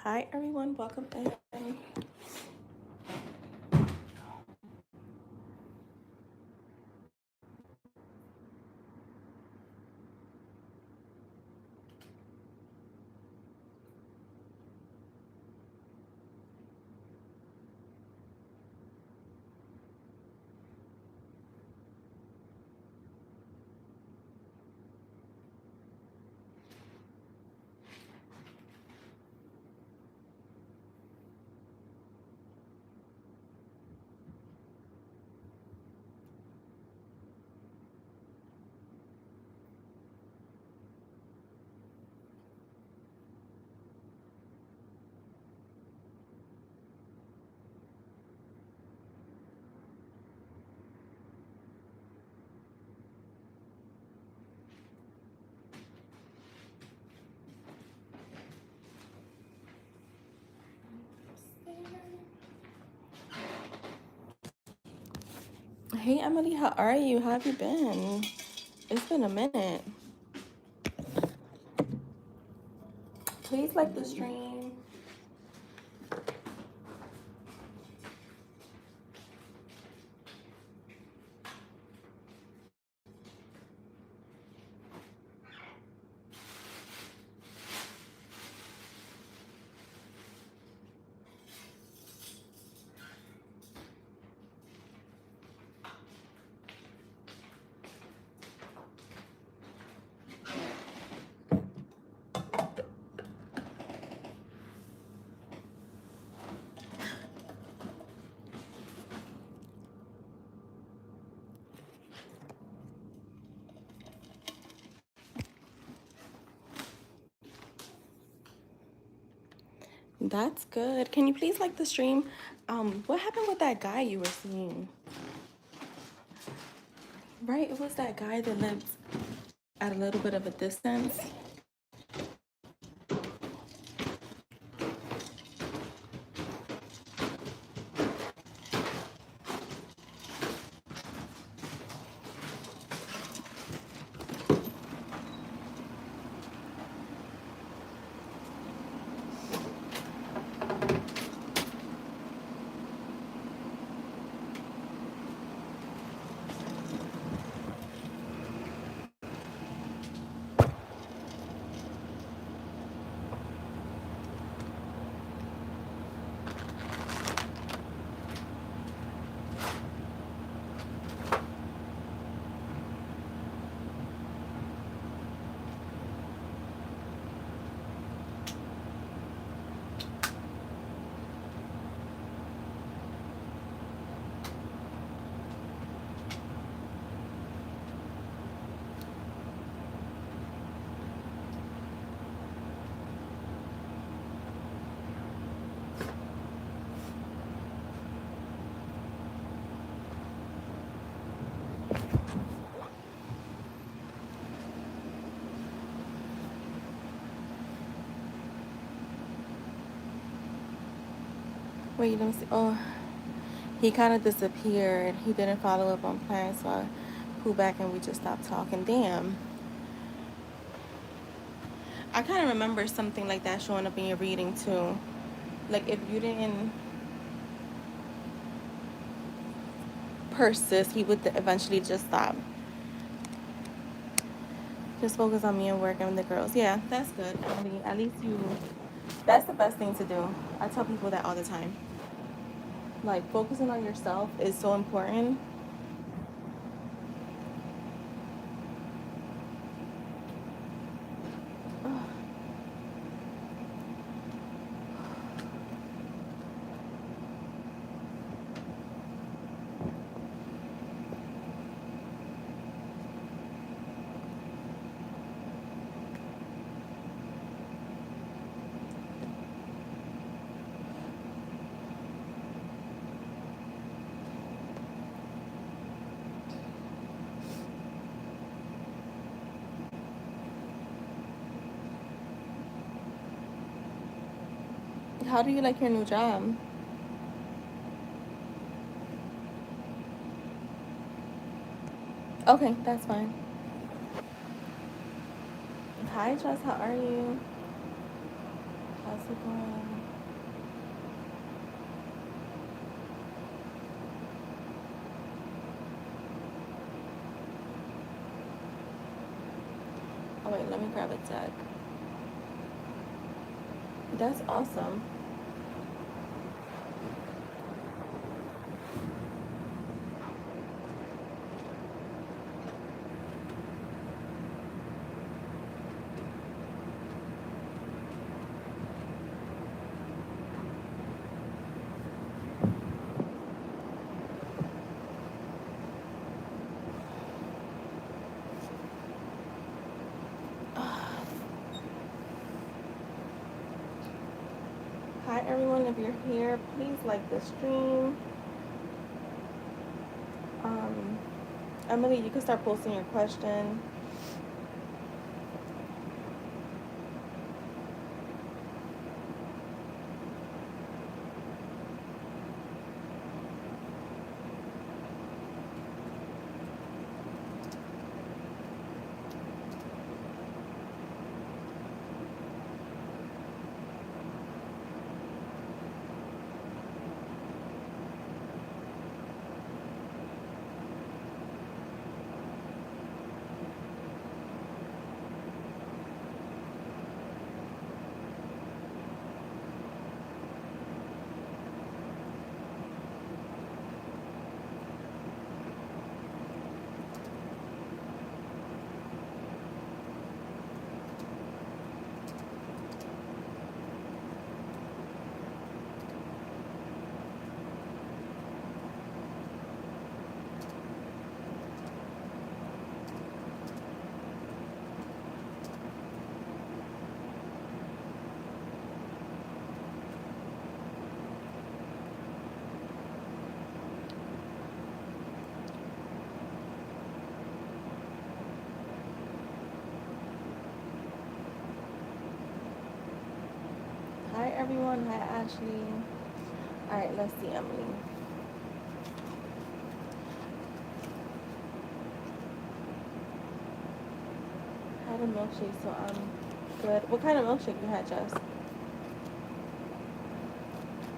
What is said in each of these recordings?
Hi everyone, welcome in. Hey Emily, how are you? How have you been? It's been a minute. Please like the stream. That's good. Can you please like the stream? What happened with that guy you were seeing? Right, it was that guy that lived at a little bit of a distance. Wait, let me see. Oh, he kind of disappeared. He didn't follow up on plans, so I pulled back and we just stopped talking. Damn. I kind of remember something like that showing up in your reading too. Like if you didn't persist, he would eventually just stop. Just focus on me and work and the girls. Yeah, that's good. Emily. At least that's the best thing to do. I tell people that all the time. Like focusing on yourself is so important. How do you like your new job? Okay, that's fine. Hi, Jess. How are you? How's it going? wait, let me grab a deck. That's awesome. Hi everyone, if you're here, please like the stream. Emily, you can start posting your question. Hi everyone, hi Ashley. Alright, let's see Emily. I had a milkshake, so I'm good. What kind of milkshake you had, Jess?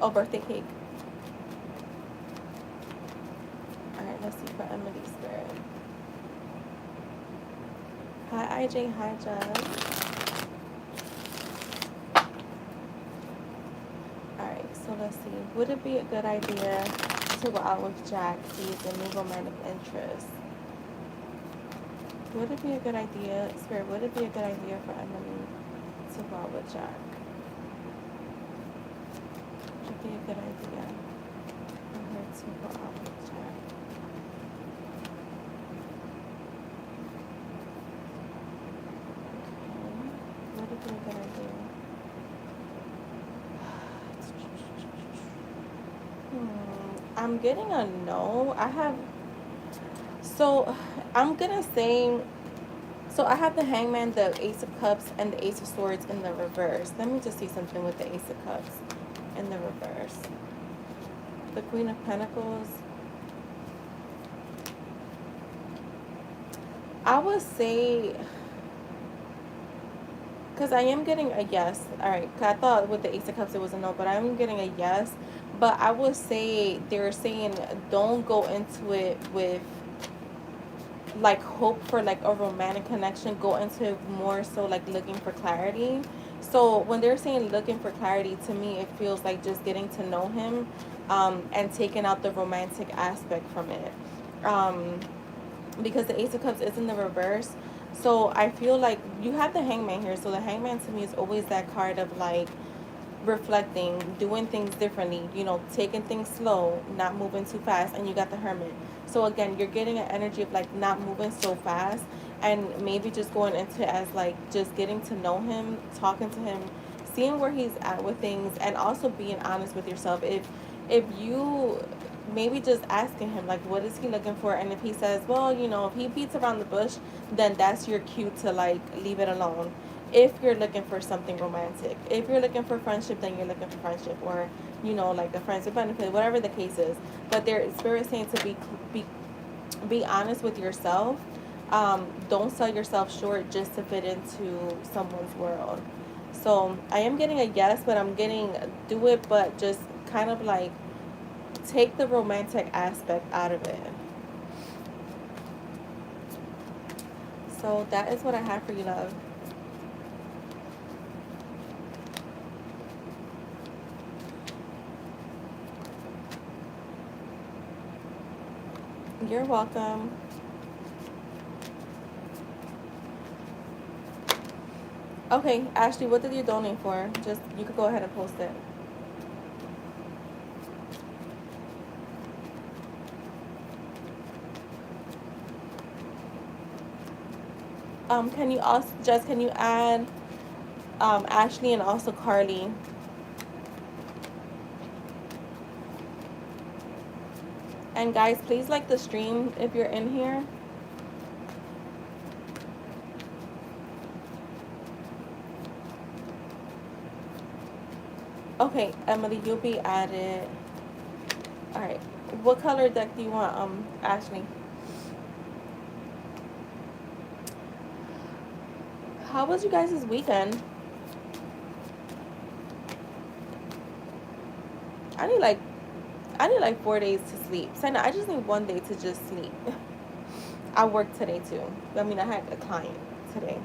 Oh, birthday cake. Alright, let's see for Emily's spirit. Hi IJ, hi Jess. Alright, so let's see. Would it be a good idea to go out with Jack? He's a new romantic interest. Would it be a good idea, Spirit, would it be a good idea for Emily to go out with Jack? Would it be a good idea for her to go out with Jack? Okay. Would it be a good idea? I'm getting a no. I'm gonna say, so I have the Hangman, the Ace of Cups, and the Ace of Swords in the reverse. Let me just see something with the Ace of Cups in the reverse. The Queen of Pentacles. I would say, because I am getting a yes. All right, I thought with the Ace of Cups it was a no, but I'm getting a yes. But I would say they're saying don't go into it with like hope for like a romantic connection. Go into it more so like looking for clarity. So when they're saying looking for clarity, to me it feels like just getting to know him, and taking out the romantic aspect from it. Because the Ace of Cups is in the reverse. So I feel like you have the Hangman here. So the Hangman to me is always that card of like reflecting, doing things differently, taking things slow, not moving too fast. And you got the Hermit. So again, you're getting an energy of like not moving so fast, and maybe just going into it as like just getting to know him, talking to him, seeing where he's at with things, and also being honest with yourself. If you maybe just asking him like what is he looking for, and if he says, well, if he beats around the bush, then that's your cue to like leave it alone. If you're looking for something romantic, if you're looking for friendship, then you're looking for friendship, or like a friends with benefit, whatever the case is. But their spirit saying to be honest with yourself. Don't sell yourself short just to fit into someone's world. So I am getting a yes, but I'm getting do it, but just kind of like take the romantic aspect out of it. So that is what I have for you, love. You're welcome. Okay, Ashley, what did you donate for? Just, you could go ahead and post it. Can you also, Jess, can you add Ashley and also Carly? And guys, please like the stream if you're in here. Okay, Emily, you'll be added. All right. What color deck do you want, Ashley? How was you guys' weekend? I need like I need like 4 days to sleep. Sena, I just need 1 day to just sleep. I worked today too. I mean, I had a client today.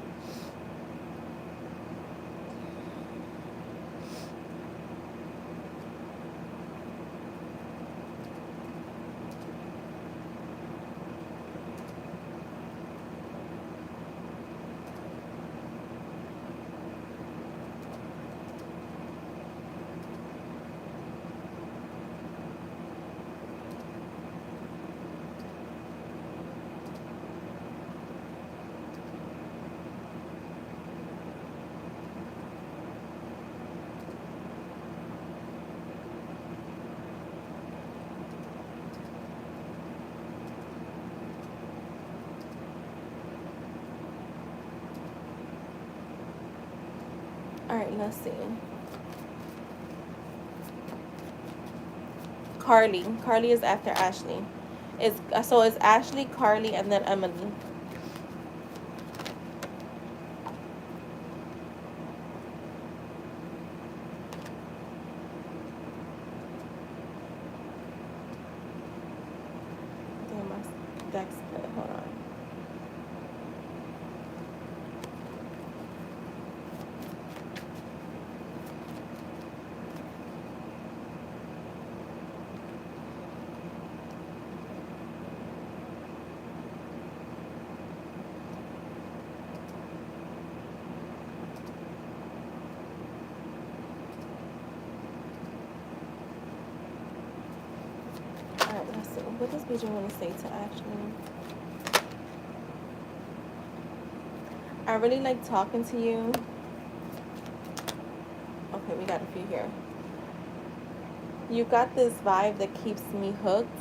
All right, let's see. Carly. Carly is after Ashley. So it's Ashley, Carly, and then Emily. Damn, my deck split. Hold on. All right, let's see. What does BJ want to say to Ashley? I really like talking to you. Okay, we got a few here. You got this vibe that keeps me hooked.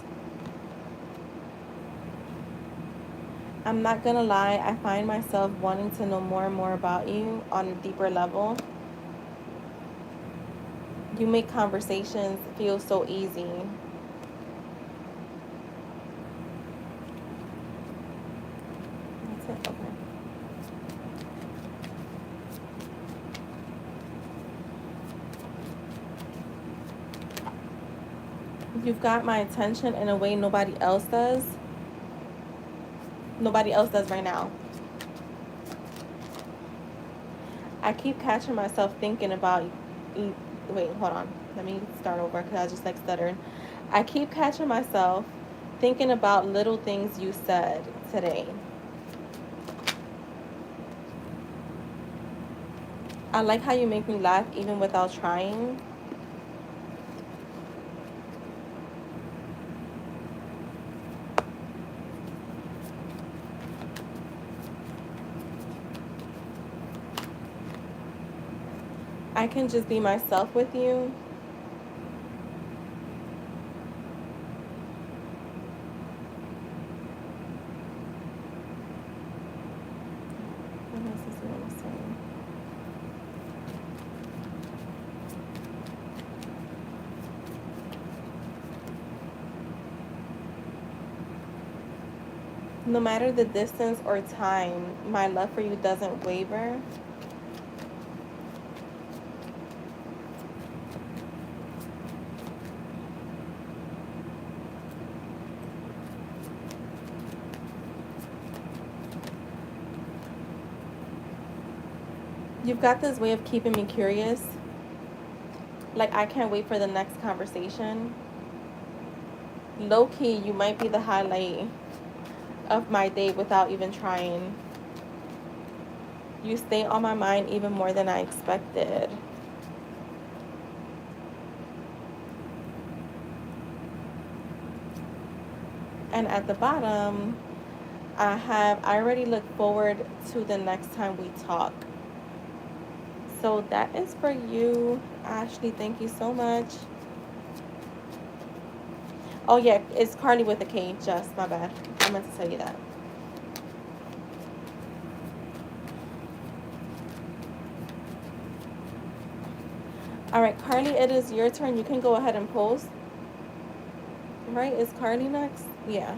I'm not gonna lie, I find myself wanting to know more and more about you on a deeper level. You make conversations feel so easy. That's it, okay. You've got my attention in a way nobody else does. Nobody else does right now. I keep catching myself thinking about, wait, hold on. Let me start over because I just like stuttered. I keep catching myself thinking about little things you said today. I like how you make me laugh even without trying. I can just be myself with you. What else does he want to say? No matter the distance or time, my love for you doesn't waver. You've got this way of keeping me curious. Like, I can't wait for the next conversation. low-key, you might be the highlight of my day without even trying. You stay on my mind even more than I expected. And at the bottom, I already look forward to the next time we talk. So that is for you, Ashley. Thank you so much. Oh yeah, it's Carly with a K. Just my bad. I meant to tell you that. All right, Carly, it is your turn. You can go ahead and post. Right? Is Carly next? Yeah.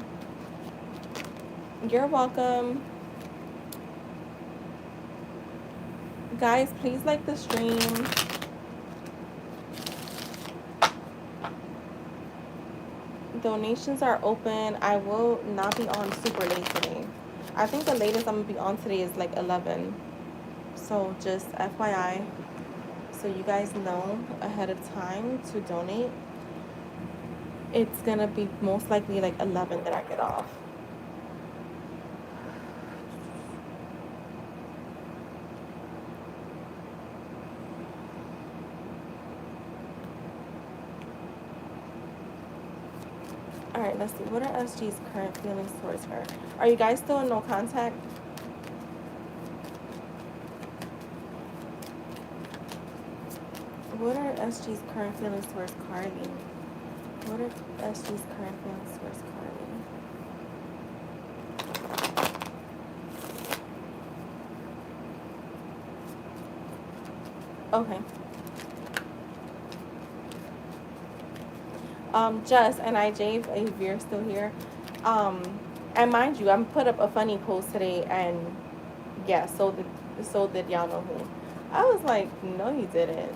You're welcome. Guys, please like the stream. Donations are open. I will not be on super late today. I think the latest I'm gonna be on today is like 11. So just FYI, so you guys know ahead of time to donate. It's gonna be most likely like 11 that I get off. All right, let's see. What are SG's current feelings towards her? Are you guys still in no contact? What are SG's current feelings towards Carly? What are SG's current feelings towards Carly? Okay. Jess and IJ, if you're still here. And mind you, I'm put up a funny post today, and yeah, so did y'all know who. I was like, no, you didn't.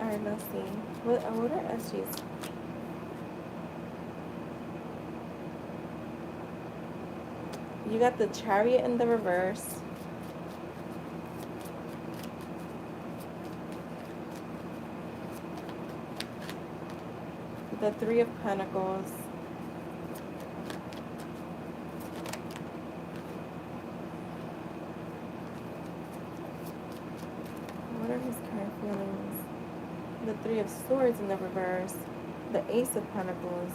All right, let's see. What are SG's? You got the Chariot in the reverse. The Three of Pentacles. What are his current feelings? The Three of Swords in the reverse. The Ace of Pentacles.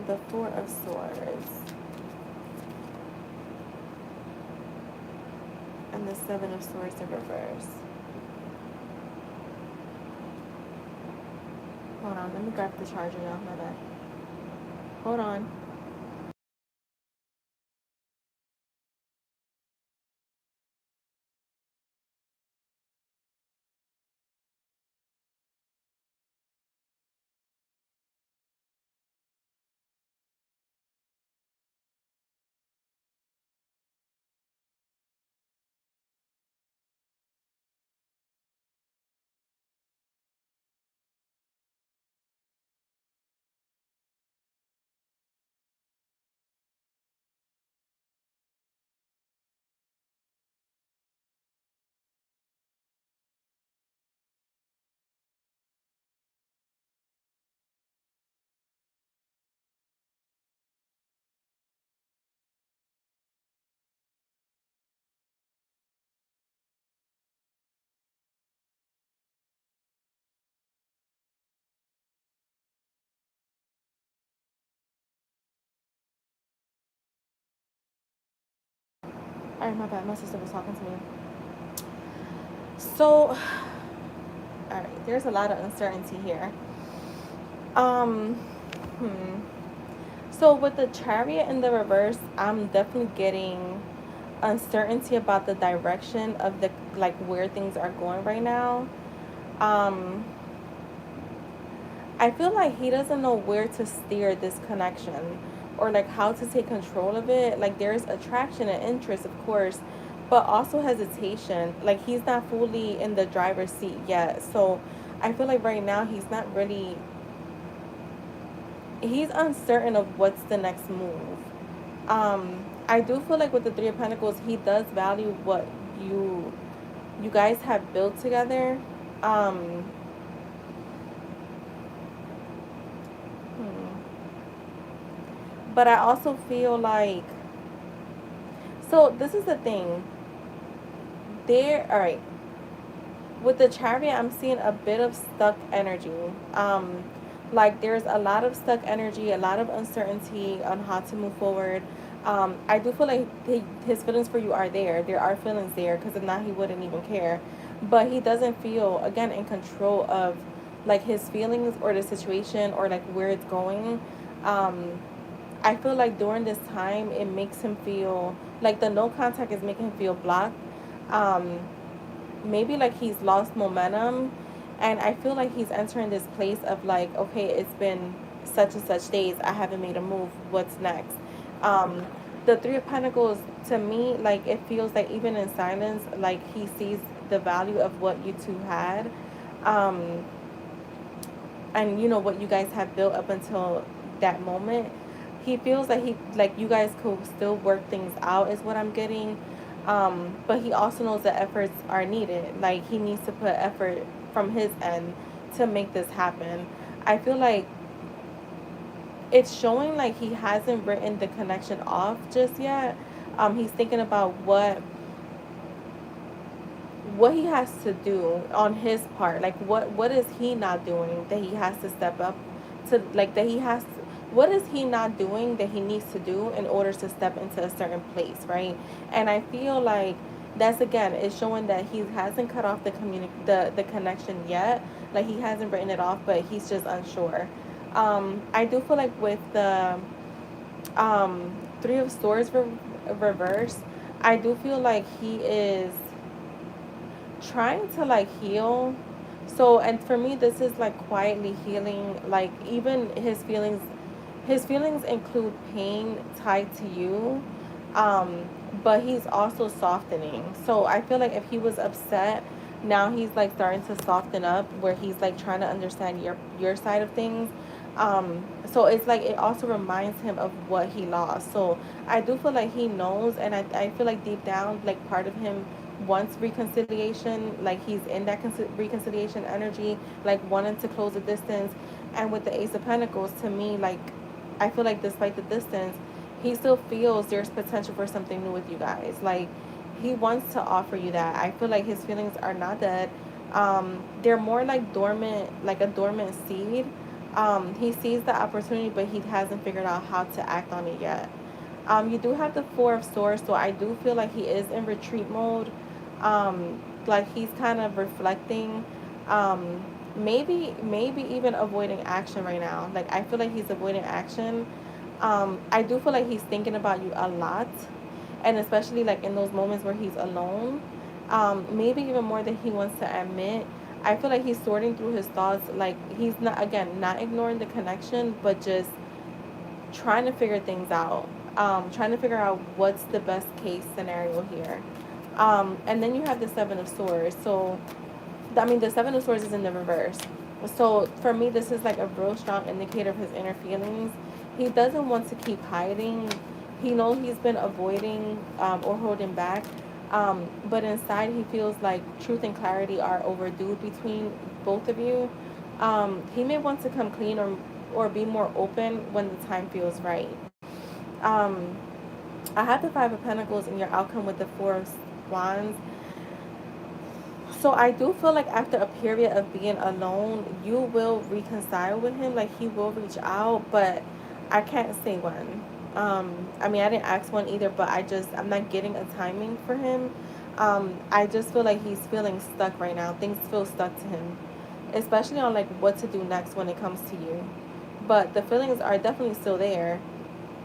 The Four of Swords. And the Seven of Swords in reverse. Hold on, let me grab the charger, y'all. My bad. Hold on. All right, my bad. My sister was talking to me. So, all right, there's a lot of uncertainty here. Um, hmm. So with the Chariot in the reverse, I'm definitely getting uncertainty about the direction of the like where things are going right now. Um, I feel like he doesn't know where to steer this connection, or like how to take control of it. Like there's attraction and interest, of course, but also hesitation. Like he's not fully in the driver's seat yet. So I feel like right now he's not really, he's uncertain of what's the next move. I do feel like with the Three of Pentacles, he does value what you you guys have built together. Um, but I also feel like, so this is the thing. There, all right. With the Chariot, I'm seeing a bit of stuck energy. Like there's a lot of stuck energy, a lot of uncertainty on how to move forward. I do feel like his feelings for you are there. There are feelings there, because if not, he wouldn't even care. But he doesn't feel, again, in control of like his feelings or the situation or like where it's going. Um, I feel like during this time, it makes him feel like the no contact is making him feel blocked. Um, Maybe like he's lost momentum, and I feel like he's entering this place of like, okay, it's been such and such days, I haven't made a move, what's next? um the Three of Pentacles, to me, like it feels like even in silence, like he sees the value of what you two had, um and you know what you guys have built up until that moment. He feels like he, like you guys could still work things out, is what I'm getting. But he also knows that efforts are needed. Like he needs to put effort from his end to make this happen. I feel like it's showing like he hasn't written the connection off just yet. He's thinking about what he has to do on his part. Like what is he not doing that he has to step up to, like that he has to, what is he not doing that he needs to do in order to step into a certain place, right? And I feel like that's, again, it's showing that he hasn't cut off the connection yet. Like he hasn't written it off, but he's just unsure. I do feel like with the Three of Swords reverse, I do feel like he is trying to like heal. So, and for me, this is like quietly healing. Like even his feelings include pain tied to you, but he's also softening. So I feel like if he was upset, now he's like starting to soften up, where he's like trying to understand your side of things. So it's like it also reminds him of what he lost. So I do feel like he knows, and I feel like deep down, like part of him wants reconciliation. Like he's in that reconciliation energy, like wanting to close the distance. And with the Ace of Pentacles, to me, like I feel like despite the distance, he still feels there's potential for something new with you guys. Like he wants to offer you that. I feel like his feelings are not dead. They're more like dormant, like a dormant seed. He sees the opportunity, but he hasn't figured out how to act on it yet. You do have the Four of Swords, so I do feel like he is in retreat mode. Like he's kind of reflecting. Maybe even avoiding action right now. Like I feel like he's avoiding action. I do feel like he's thinking about you a lot, and especially like in those moments where he's alone. Maybe even more than he wants to admit. I feel like he's sorting through his thoughts. Like he's not, again, not ignoring the connection, but just trying to figure things out. Trying to figure out what's the best case scenario here. And then you have the Seven of Swords. So, I mean, the Seven of Swords is in the reverse. So, for me, this is like a real strong indicator of his inner feelings. He doesn't want to keep hiding. He knows he's been avoiding or holding back. But inside, he feels like truth and clarity are overdue between both of you. He may want to come clean or be more open when the time feels right. Um, I have the Five of Pentacles in your outcome with the Four of Wands. So I do feel like after a period of being alone, you will reconcile with him. Like he will reach out, but I can't say when. I mean, I didn't ask one either, but I'm not getting a timing for him. I just feel like he's feeling stuck right now. Things feel stuck to him, especially on like what to do next when it comes to you. But the feelings are definitely still there.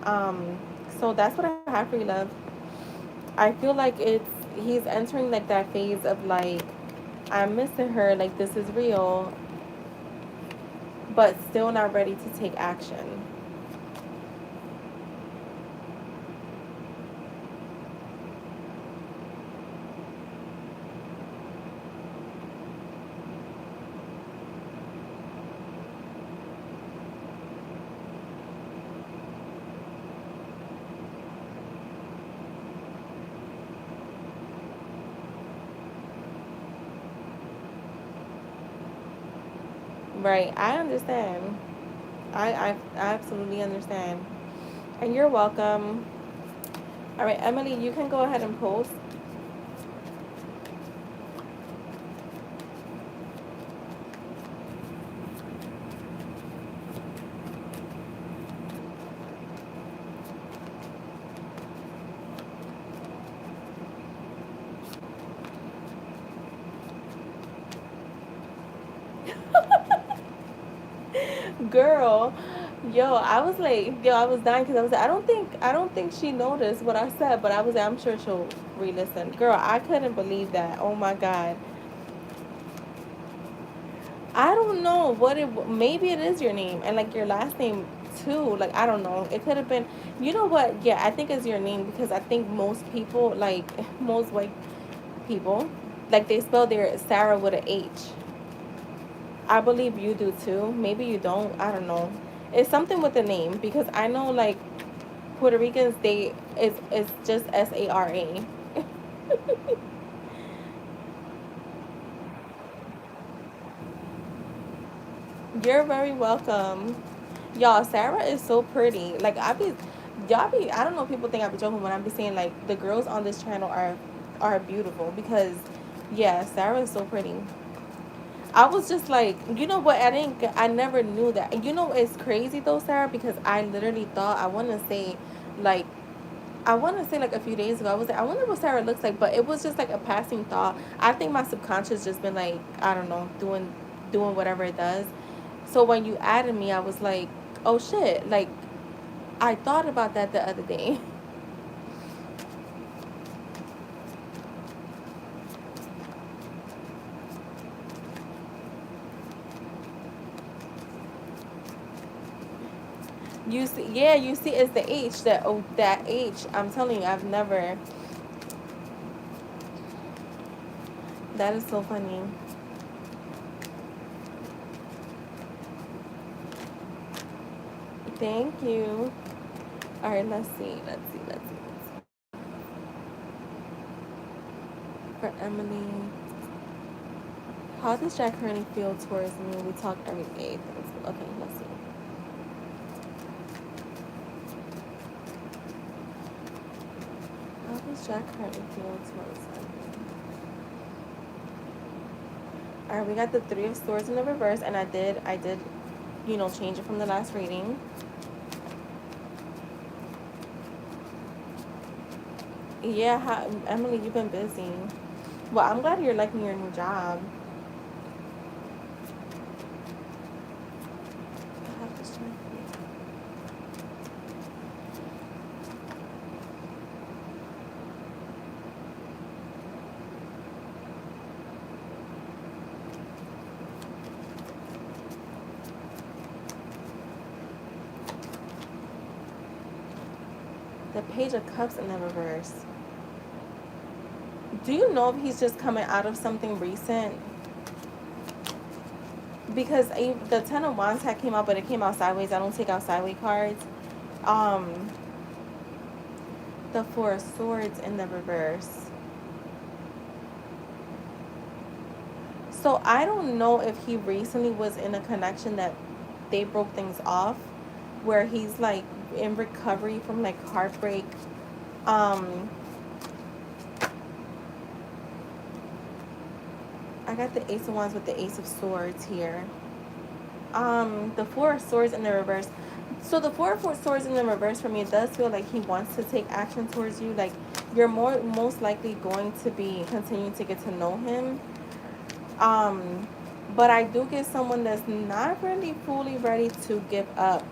Um, so that's what I have for you, love. I feel like he's entering like that phase of like, I'm missing her, like this is real. but still not ready to take action. Right. I understand. I absolutely understand. And you're welcome. All right, Emily, you can go ahead and post. Girl, yo, I was like, yo, I was dying because I was like, I don't think she noticed what I said, but I was like, I'm sure she'll re-listen. Girl, I couldn't believe that. Oh my God. I don't know what it, maybe it is your name and like your last name too. Like, I don't know. It could have been, you know what? Yeah, I think it's your name because I think most people, like most white people, like they spell their Sarah with a H. I believe you do too. Maybe you don't. I don't know. It's something with the name because I know like Puerto Ricans, they it's just Sara. You're very welcome. Y'all, Sarah is so pretty. Like y'all be. I don't know. If people think I be joking when I be saying like the girls on this channel are beautiful because yeah, Sarah is so pretty. I was just like, you know what? I never knew that. And you know, it's crazy though, Sarah, because I literally thought like I want to say like a few days ago, I was like, I wonder what Sarah looks like, but it was just like a passing thought. I think my subconscious just been like, I don't know, doing whatever it does. So when you added me, I was like, oh shit, like I thought about that the other day. You see, yeah, you see, it's the H that that H. I'm telling you, I've never. That is so funny. Thank you. All right, let's see. For Emily, how does Jack currently feel towards me? We talk every day. Okay, let's see. How does Jack currently feel towards me? All right, we got the Three of Swords in the reverse, and I did, change it from the last reading. Yeah, Emily, you've been busy. Well, I'm glad you're liking your new job. The Page of Cups in the reverse. Do you know if he's just coming out of something recent? Because the Ten of Wands had came out, but it came out sideways. I don't take out sideways cards. Um, the Four of Swords in the reverse. So I don't know if he recently was in a connection that they broke things off, where he's like in recovery from like heartbreak. Um, I got the Ace of Wands with the Ace of Swords here. The Four of Swords in the reverse. So the Four of Swords in the reverse for me, it does feel like he wants to take action towards you. Like you're most likely going to be continuing to get to know him. But I do get someone that's not really fully ready to give up.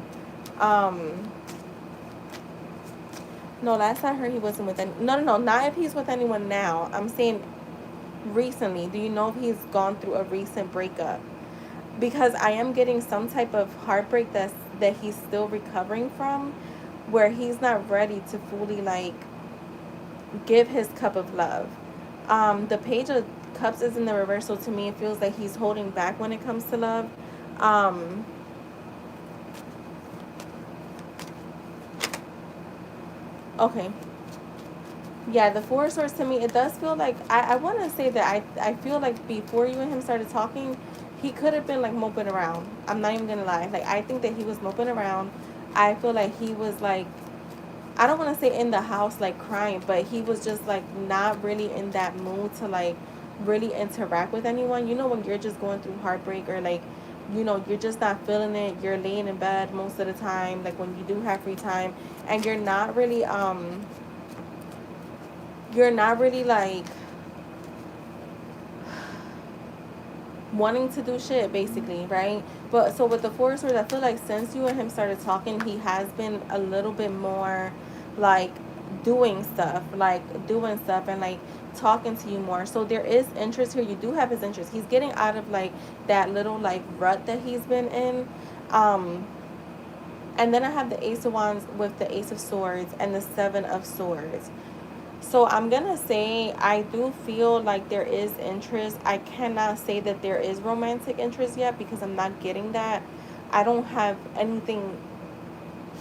No, last I heard he wasn't with any. No. Not if he's with anyone now. I'm saying recently. Do you know if he's gone through a recent breakup? because I am getting some type of heartbreak that he's still recovering from, where he's not ready to fully like give his cup of love. The Page of Cups is in the reverse, so to me it feels like he's holding back when it comes to love. Um, okay. Yeah, the Four of Swords to me, it does feel like I want to say that I feel like before you and him started talking, he could have been like moping around. I'm not even gonna lie. Like I think that he was moping around. I feel like he was like, I don't want to say in the house like crying, but he was just like not really in that mood to like really interact with anyone. You know, when you're just going through heartbreak, or like, you know, you're just not feeling it. You're laying in bed most of the time, like when you do have free time, and you're not really like wanting to do shit basically, right? But so with the Four of Swords, I feel like since you and him started talking, he has been a little bit more like doing stuff and like talking to you more. So there is interest here. You do have his interest. He's getting out of like that little like rut that he's been in. um and then I have the Ace of Wands with the Ace of Swords and the Seven of Swords. So I'm gonna say I do feel like there is interest. I cannot say that there is romantic interest yet because I'm not getting that. I don't have anything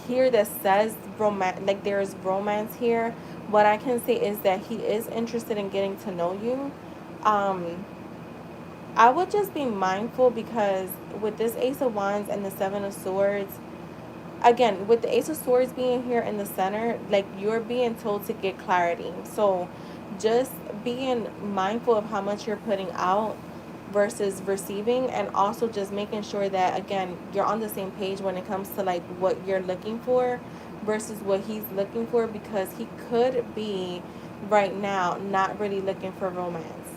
here that says like there is romance here. What I can say is that he is interested in getting to know you. Um, I would just be mindful because with this Ace of Wands and the Seven of Swords, again, with the Ace of Swords being here in the center, like you're being told to get clarity. So just being mindful of how much you're putting out versus receiving, and also just making sure that again you're on the same page when it comes to like what you're looking for versus what he's looking for, because he could be right now not really looking for romance,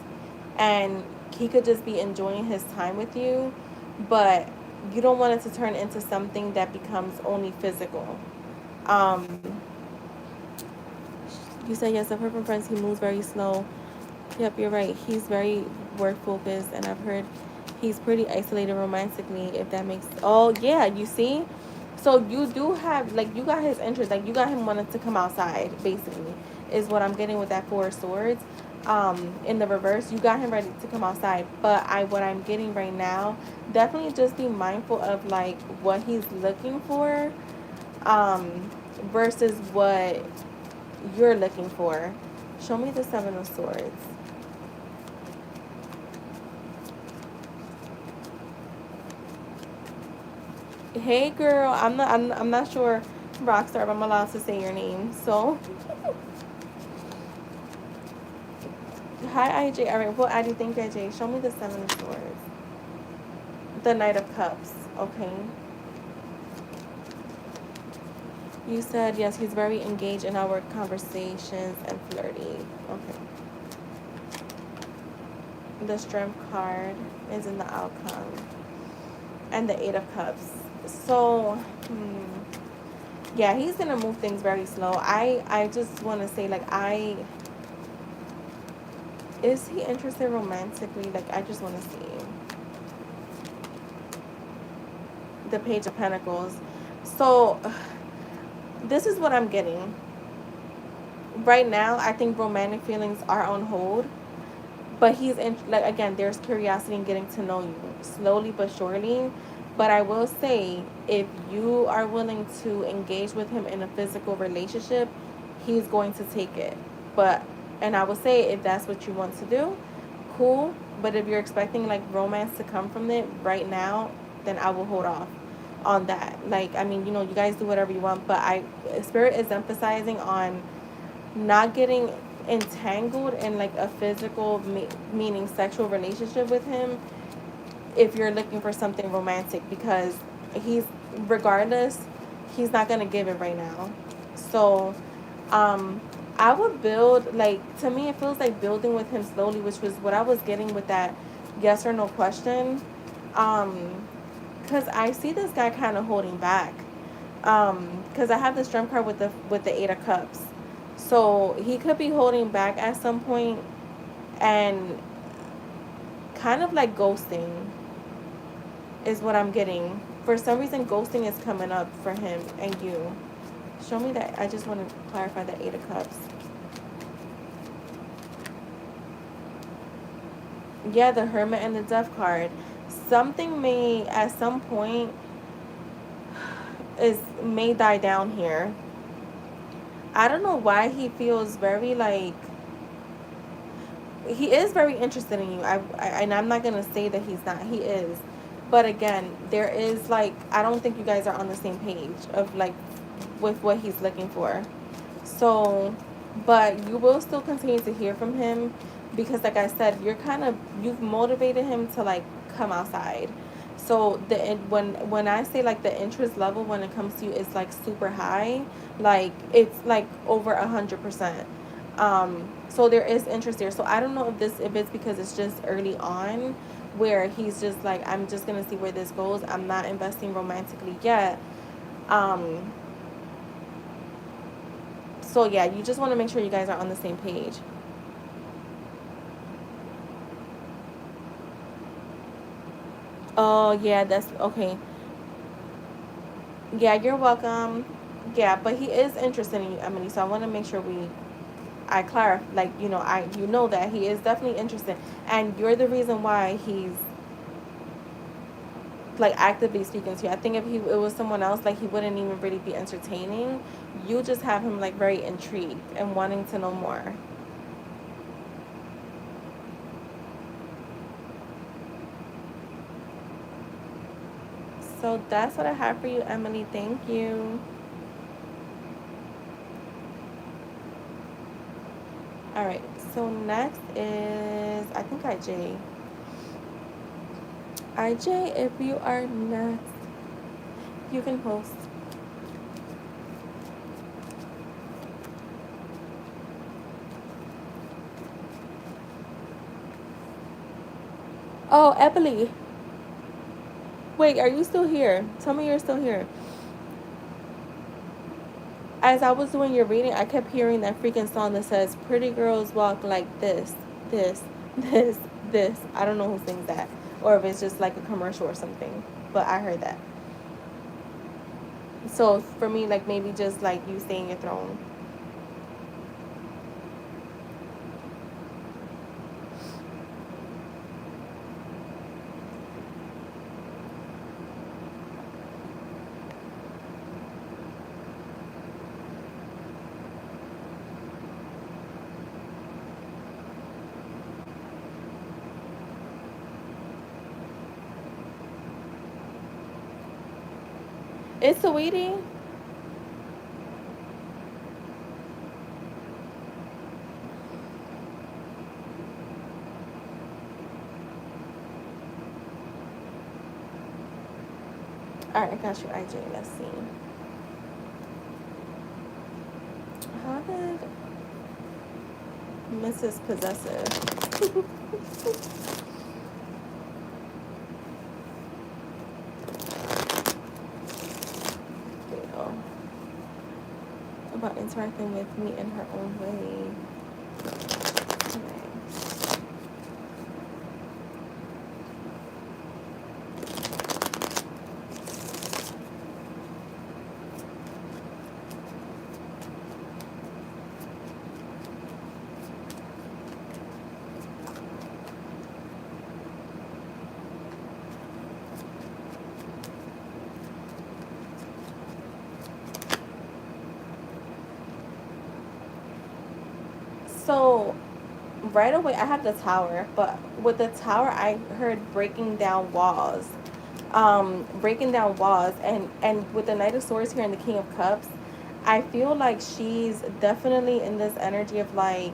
and he could just be enjoying his time with you, but you don't want it to turn into something that becomes only physical. Um, you said yes, I've heard from friends he moves very slow. Yep, you're right. He's very work focused, and I've heard he's pretty isolated romantically. If that makes, oh yeah, you see, so you do have like you got his interest, like you got him wanting to come outside. Basically, is what I'm getting with that Four of Swords. In the reverse, you got him ready to come outside, but what I'm getting right now, definitely just be mindful of like what he's looking for, um, versus what you're looking for. Show me the Seven of Swords. Hey girl, I'm not sure, Rockstar, if I'm allowed to say your name. So hi IJ. Alright, well I do think IJ. Show me the Seven of Swords. The Knight of Cups. Okay. You said yes, he's very engaged in our conversations and flirty. Okay. The Strength card is in the outcome. And the Eight of Cups. So yeah, he's gonna move things very slow. I just wanna say like is he interested romantically? Like I just wanna see. The Page of Pentacles. So this is what I'm getting. Right now, I think romantic feelings are on hold, but he's in like again, there's curiosity in getting to know you slowly but surely. But I will say, if you are willing to engage with him in a physical relationship, he's going to take it. But and I will say, if that's what you want to do, cool. But if you're expecting like romance to come from it right now, then I will hold off on that. Like, I mean, you know, you guys do whatever you want, but Spirit is emphasizing on not getting entangled in like a physical, meaning sexual relationship with him if you're looking for something romantic, because he's, regardless, he's not going to give it right now. So I would build, like, to me it feels like building with him slowly, which was what I was getting with that yes or no question. Because I see this guy kind of holding back, because I have the Strength card with the Eight of Cups, so he could be holding back at some point and kind of like ghosting. is what I'm getting. For some reason, ghosting is coming up for him and you. Show me that. I just want to clarify the Eight of Cups. Yeah, the Hermit and the Death card. Something may, at some point, may die down here. I don't know why he feels very like he is very interested in you. And I'm not gonna say that he's not. He is, but again, there is like I don't think you guys are on the same page of like with what he's looking for. So, but you will still continue to hear from him because, like I said, you've motivated him to like come outside. So when I say like the interest level when it comes to you is like super high, like it's like over 100%. So there is interest there. So I don't know if it's because it's just early on where he's just like I'm just gonna see where this goes. I'm not investing romantically yet. Um, so yeah, you just want to make sure you guys are on the same page. Oh yeah, that's okay. Yeah, you're welcome. Yeah, but he is interested in you, Emily. So I want to make sure I clarify, like you know that he is definitely interested, and you're the reason why he's like actively speaking to you. I think if it was someone else, like he wouldn't even really be entertaining. You just have him like very intrigued and wanting to know more. So that's what I have for you, Emily. Thank you. All right. So next is I think IJ. IJ, if you are next, you can post. Oh, Emily. Wait, are you still here? Tell me you're still here. As I was doing your reading, I kept hearing that freaking song that says "Pretty girls walk like this, this, this." I don't know who sings that, or if it's just like a commercial or something. But I heard that. So for me, like maybe just like you stay in your throne. It's sweetie. All right, I got you, IJ. Let's see. How did Mrs. Possessive? There you go. About interacting with me in her own way. Okay. So right away I have the tower, but with the tower I heard breaking down walls. Breaking down walls and with the Knight of Swords here and the King of Cups, I feel like she's definitely in this energy of like,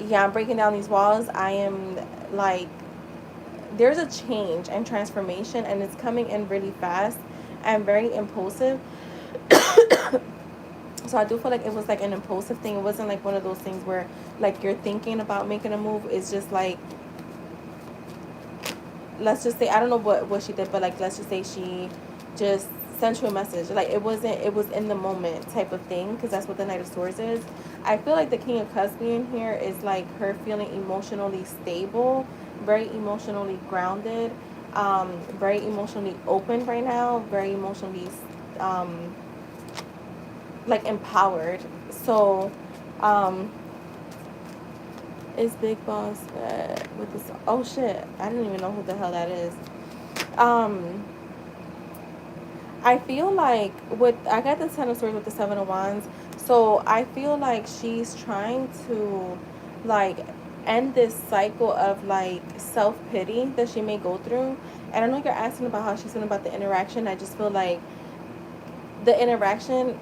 yeah, I'm breaking down these walls. I am like there's a change and transformation and it's coming in really fast and very impulsive. So I do feel like it was like an impulsive thing. It wasn't like one of those things where like you're thinking about making a move. It's just like, let's just say I don't know what she did, but like let's just say she just sent you a message. Like it was in the moment type of thing because that's what the Knight of Swords is. I feel like the King of Cups being here is like her feeling emotionally stable, very emotionally grounded. very emotionally open right now, very emotionally um, like empowered. So um, is Big Boss with this? Oh shit! I didn't even know who the hell that is. Um, I feel like with I got the Ten of Swords with the Seven of Wands, so I feel like she's trying to like end this cycle of like self pity that she may go through. And I know you're asking about how she's feeling about the interaction. I just feel like the interaction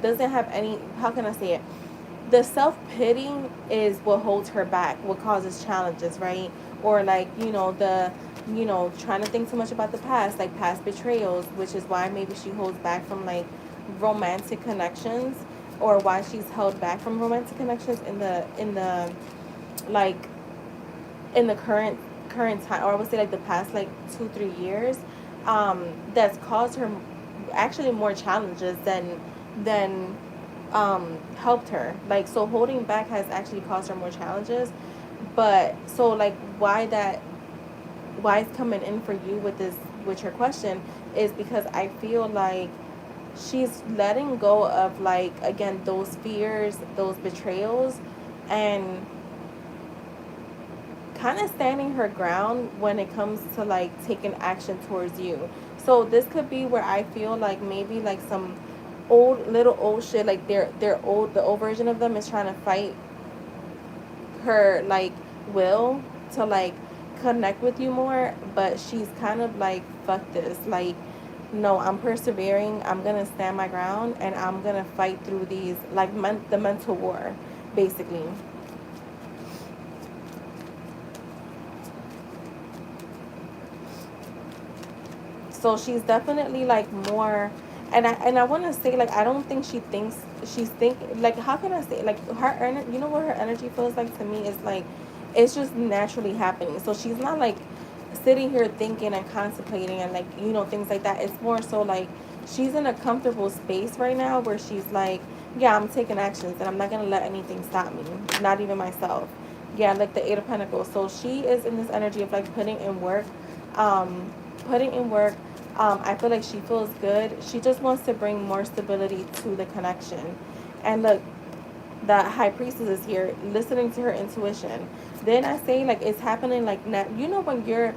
doesn't have any. How can I say it? The self pity is what holds her back, what causes challenges, right? Or like trying to think too much about the past, like past betrayals, which is why maybe she holds back from like romantic connections, or why she's held back from romantic connections like in the current time, or I would say like the past like 2-3 years. That's caused her actually more challenges than helped her. Like, so holding back has actually caused her more challenges. But so like why it's coming in for you with this, with your question, is because I feel like she's letting go of like, again, those fears, those betrayals, and kind of standing her ground when it comes to like taking action towards you. So this could be where I feel like maybe like some old shit, like the old version of them is trying to fight her like will to like connect with you more, but she's kind of like, fuck this, like, no, I'm persevering, I'm gonna stand my ground, and I'm gonna fight through these, like, the mental war, basically. So she's definitely like more, and I want to say, like, I don't think she thinks she's think like, how can I say, like, her you know what her energy feels like to me is like, it's just naturally happening. So she's not like sitting here thinking and contemplating and like, things like that. It's more so like she's in a comfortable space right now where she's like, yeah, I'm taking actions and I'm not gonna let anything stop me, not even myself. Yeah, like the Eight of Pentacles. So she is in this energy of like putting in work, um putting in work. I feel like she feels good. She just wants to bring more stability to the connection. And look, the High Priestess is here, listening to her intuition. Then I say, like, it's happening like now. When you're,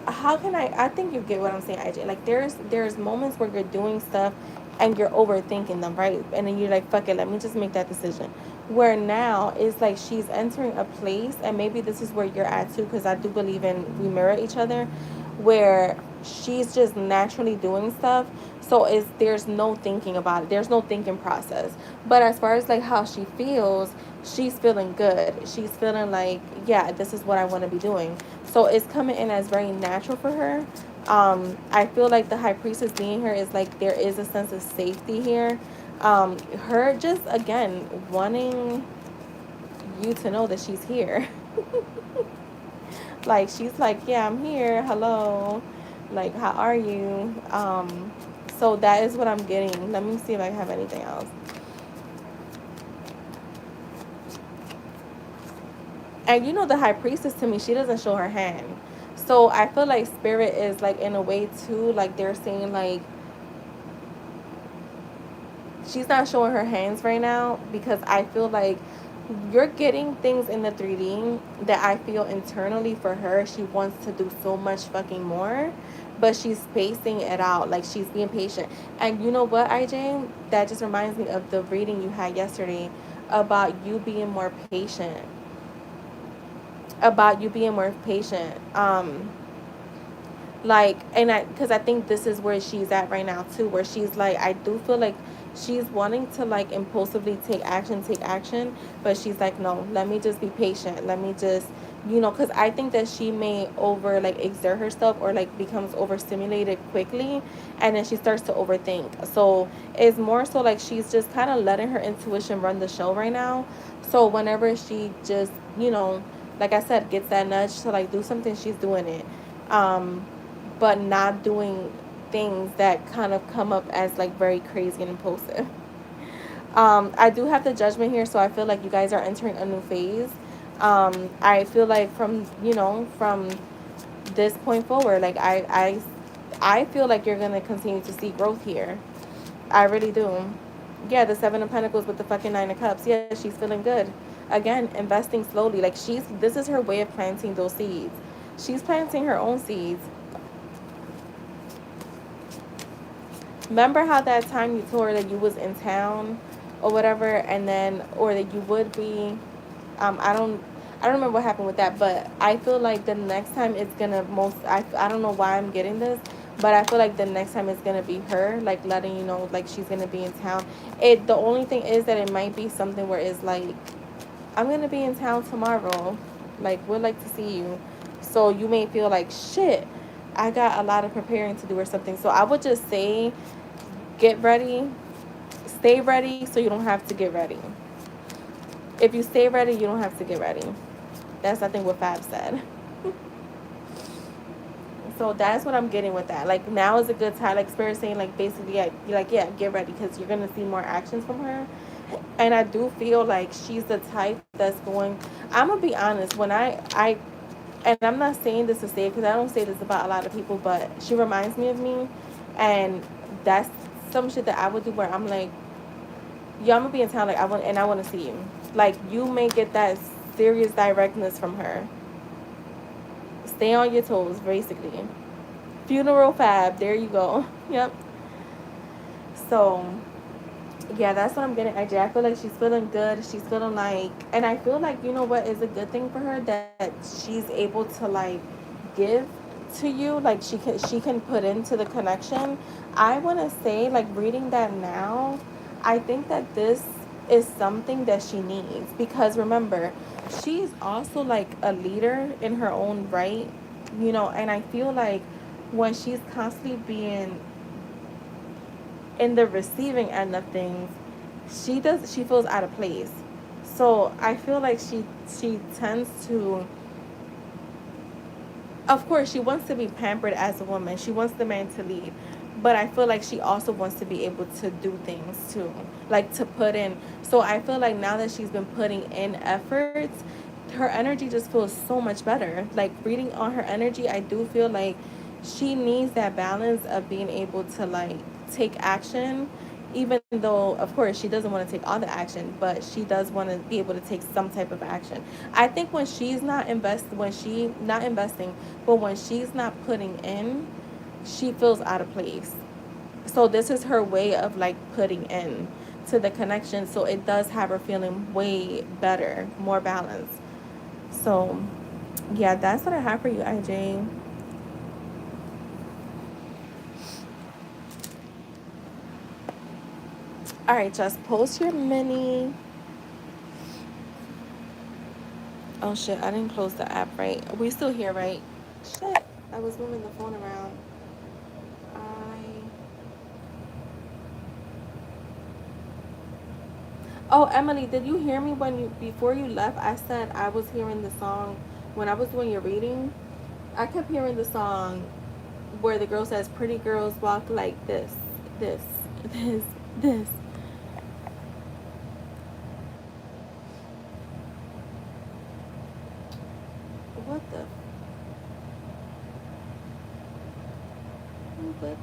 how can I think you get what I'm saying, IJ. Like, there's moments where you're doing stuff and you're overthinking them, right? And then you're like, fuck it, let me just make that decision. Where now it's like she's entering a place, and maybe this is where you're at too, because I do believe in we mirror each other, where she's just naturally doing stuff. So there's no thinking about it. There's no thinking process. But as far as like how she feels, she's feeling good. She's feeling like, yeah, this is what I want to be doing. So it's coming in as very natural for her. I feel like the High Priestess being here is like, there is a sense of safety here. Her just, again, wanting you to know that she's here. Like, she's like, yeah, I'm here, hello, like, how are you? So that is what I'm getting. Let me see if I have anything else. And the High Priestess, to me, she doesn't show her hand. So I feel like Spirit is like, in a way too, like, they're saying like, she's not showing her hands right now, because I feel like you're getting things in the 3D that I feel internally for her, she wants to do so much fucking more, but she's spacing it out. Like, she's being patient. And you know what, IJ? That just reminds me of the reading you had yesterday about you being more patient. About you being more patient. Like, and because I think this is where she's at right now too, where she's like, I do feel like she's wanting to like impulsively take action, but she's like, no, let me just be patient, let me just, because I think that she may over like exert herself, or like becomes overstimulated quickly, and then she starts to overthink. So it's more so like she's just kind of letting her intuition run the show right now. So whenever she just, like I said, gets that nudge to like do something, she's doing it. But not doing things that kind of come up as like very crazy and impulsive. I do have the Judgment here, so I feel like you guys are entering a new phase. I feel like from this point forward. Like I feel like you're gonna continue to see growth here. I really do. Yeah, the Seven of Pentacles with the fucking Nine of Cups. Yeah, she's feeling good. Again, investing slowly. Like this is her way of planting those seeds. She's planting her own seeds. Remember how that time you told her that you was in town or whatever, and then or that you would be. I don't remember what happened with that, but I feel like the next time it's gonna I don't know why I'm getting this, but I feel like the next time it's gonna be her like letting you know like she's gonna be in town. The only thing is that it might be something where it's like I'm gonna be in town tomorrow, like would like to see you, so you may feel like shit. I got a lot of preparing to do or something. So I would just say get ready, stay ready so you don't have to get ready. If you stay ready, you don't have to get ready. That's I think what Fab said. So that's what I'm getting with that. Like now is a good time. Like Spirit saying like basically yeah, get ready because you're gonna see more actions from her. And I do feel like she's the type that's going. I'm gonna be honest. When I and I'm not saying this to say because I don't say this about a lot of people, but she reminds me of me, and that's some shit that I would do where I'm like, yeah, I'm gonna be in town. Like I want to see you. Like you may get that serious directness from her. Stay on your toes, basically. Funeral Fab. There you go. Yep. So yeah, that's what I'm getting. I feel like she's feeling good. She's feeling like, and I feel like you know what is a good thing for her that she's able to like give to you. Like she can put into the connection. I want to say like reading that now, I think that this is something that she needs because remember, she's also like a leader in her own right. And I feel like when she's constantly being in the receiving end of things, she feels out of place. So I feel like she tends to, of course she wants to be pampered as a woman. She wants the man to lead. But I feel like she also wants to be able to do things too. Like to put in. So I feel like now that she's been putting in efforts, her energy just feels so much better. Like reading on her energy, I do feel like she needs that balance of being able to like take action, even though of course she doesn't want to take all the action, but she does want to be able to take some type of action. I think when she not investing, but when she's not putting in, she feels out of place. So this is her way of like putting in to the connection, so it does have her feeling way better, more balanced. So yeah, that's what I have for you, IJ. All right, just post your mini. Oh shit, I didn't close the app, right? We still here, right? Shit, I was moving the phone around. I Oh, Emily, did you hear me when you before you left? I said I was hearing the song when I was doing your reading. I kept hearing the song where the girl says, "Pretty girls walk like this, this, this." What the? What?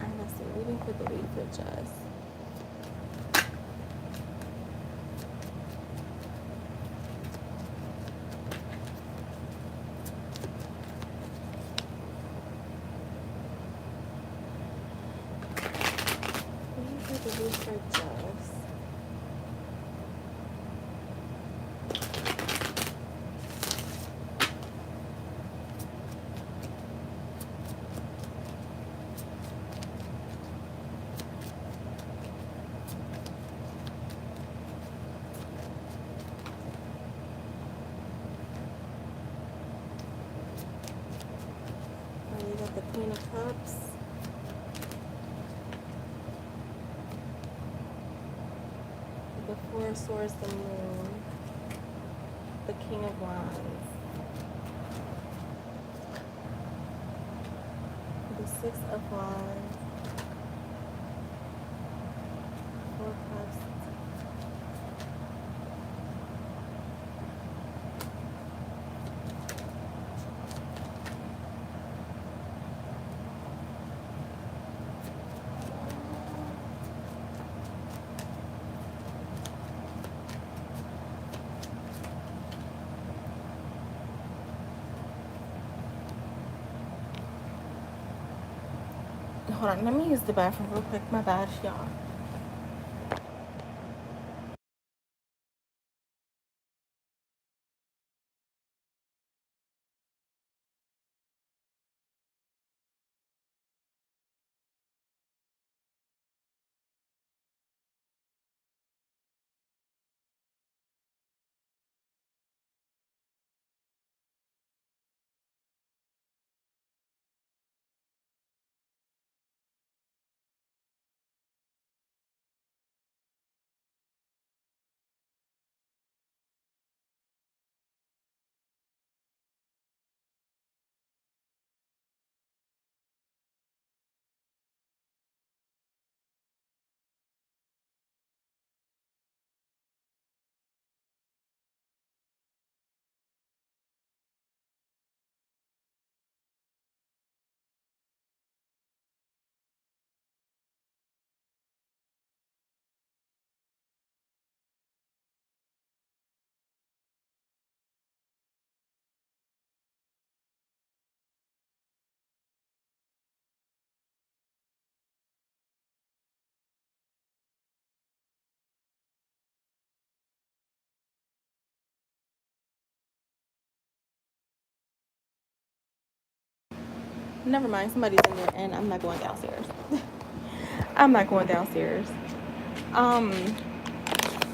I must be waiting for the week to adjust. Release for Jess. You got the Queen of Cups. The Four of Swords, the Moon. The King of Wands. The Six of Wands. Four Cups. Hold on, let me use the bathroom real quick. My bad, y'all. Never mind, somebody's in there, and I'm not going downstairs. I'm not going downstairs. Um,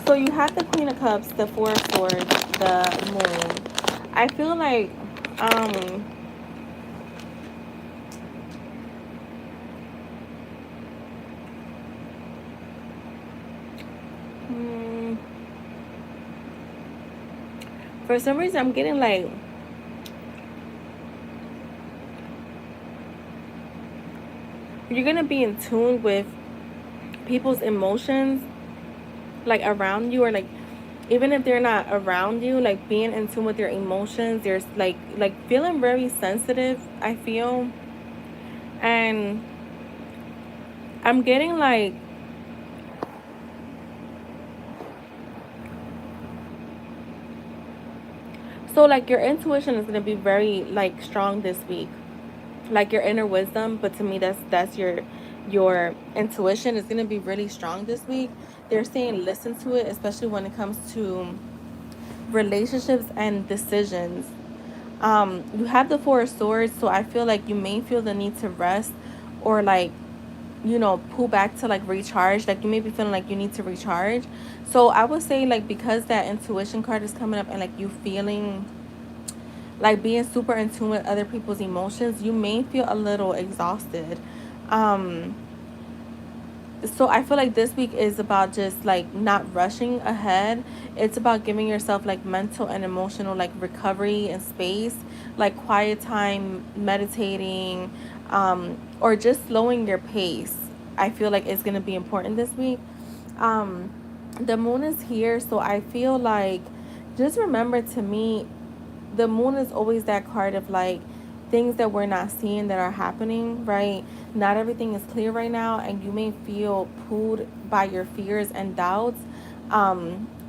so you have the Queen of Cups, the Four of Swords, the Moon. I feel like, um, hmm, for some reason, I'm getting like you're gonna be in tune with people's emotions, like around you, or like even if they're not around you, like being in tune with their emotions. There's like feeling very sensitive, I feel. And I'm getting like so like your intuition is going to be very like strong this week, like your inner wisdom. But to me, that's your intuition is going to be really strong this week. They're saying listen to it, especially when it comes to relationships and decisions. You have the Four of Swords, so I feel like you may feel the need to rest, or like, you know, pull back to like recharge. Like you may be feeling like you need to recharge. So I would say, like, because that intuition card is coming up, and like you feeling like being super in tune with other people's emotions, you may feel a little exhausted. um so I feel like this week is about just like not rushing ahead. It's about giving yourself like mental and emotional like recovery and space, like quiet time, meditating, or just slowing your pace. I feel like it's gonna be important this week. um the moon is here, so I feel like just remember, to me, the moon is always that card of like things that we're not seeing that are happening, right? Not everything is clear right now, and you may feel pulled by your fears and doubts,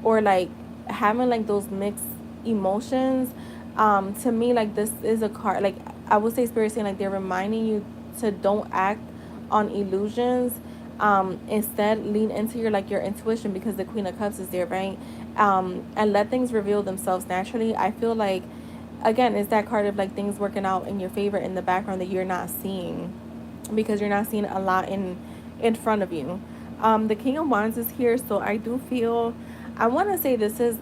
or like having like those mixed emotions. To me, like, this is a card, like, I would say spirit saying like they're reminding you to don't act on illusions, Instead, lean into your intuition, because the Queen of Cups is there, right? And let things reveal themselves naturally. I feel like, again, it's that card of like things working out in your favor in the background that you're not seeing, because you're not seeing a lot in front of you. The King of Wands is here, so I do feel, I want to say this is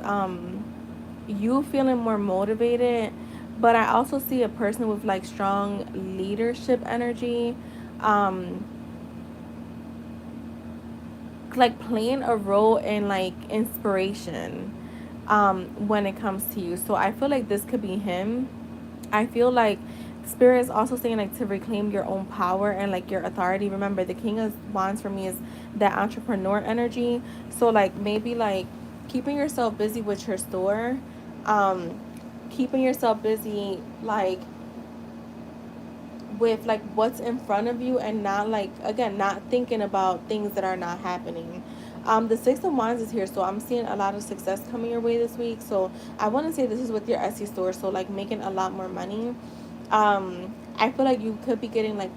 you feeling more motivated, but I also see a person with like strong leadership energy, um like playing a role in like inspiration when it comes to you. So I feel like this could be him. I feel like spirit is also saying like to reclaim your own power and like your authority. Remember, the King of Wands for me is that entrepreneur energy. So like maybe like keeping yourself busy with your store, um keeping yourself busy like with like what's in front of you, and not like, again, not thinking about things that are not happening. The Six of Wands is here, so I'm seeing a lot of success coming your way this week. So I want to say this is with your Etsy store, so like making a lot more money. I feel like you could be getting like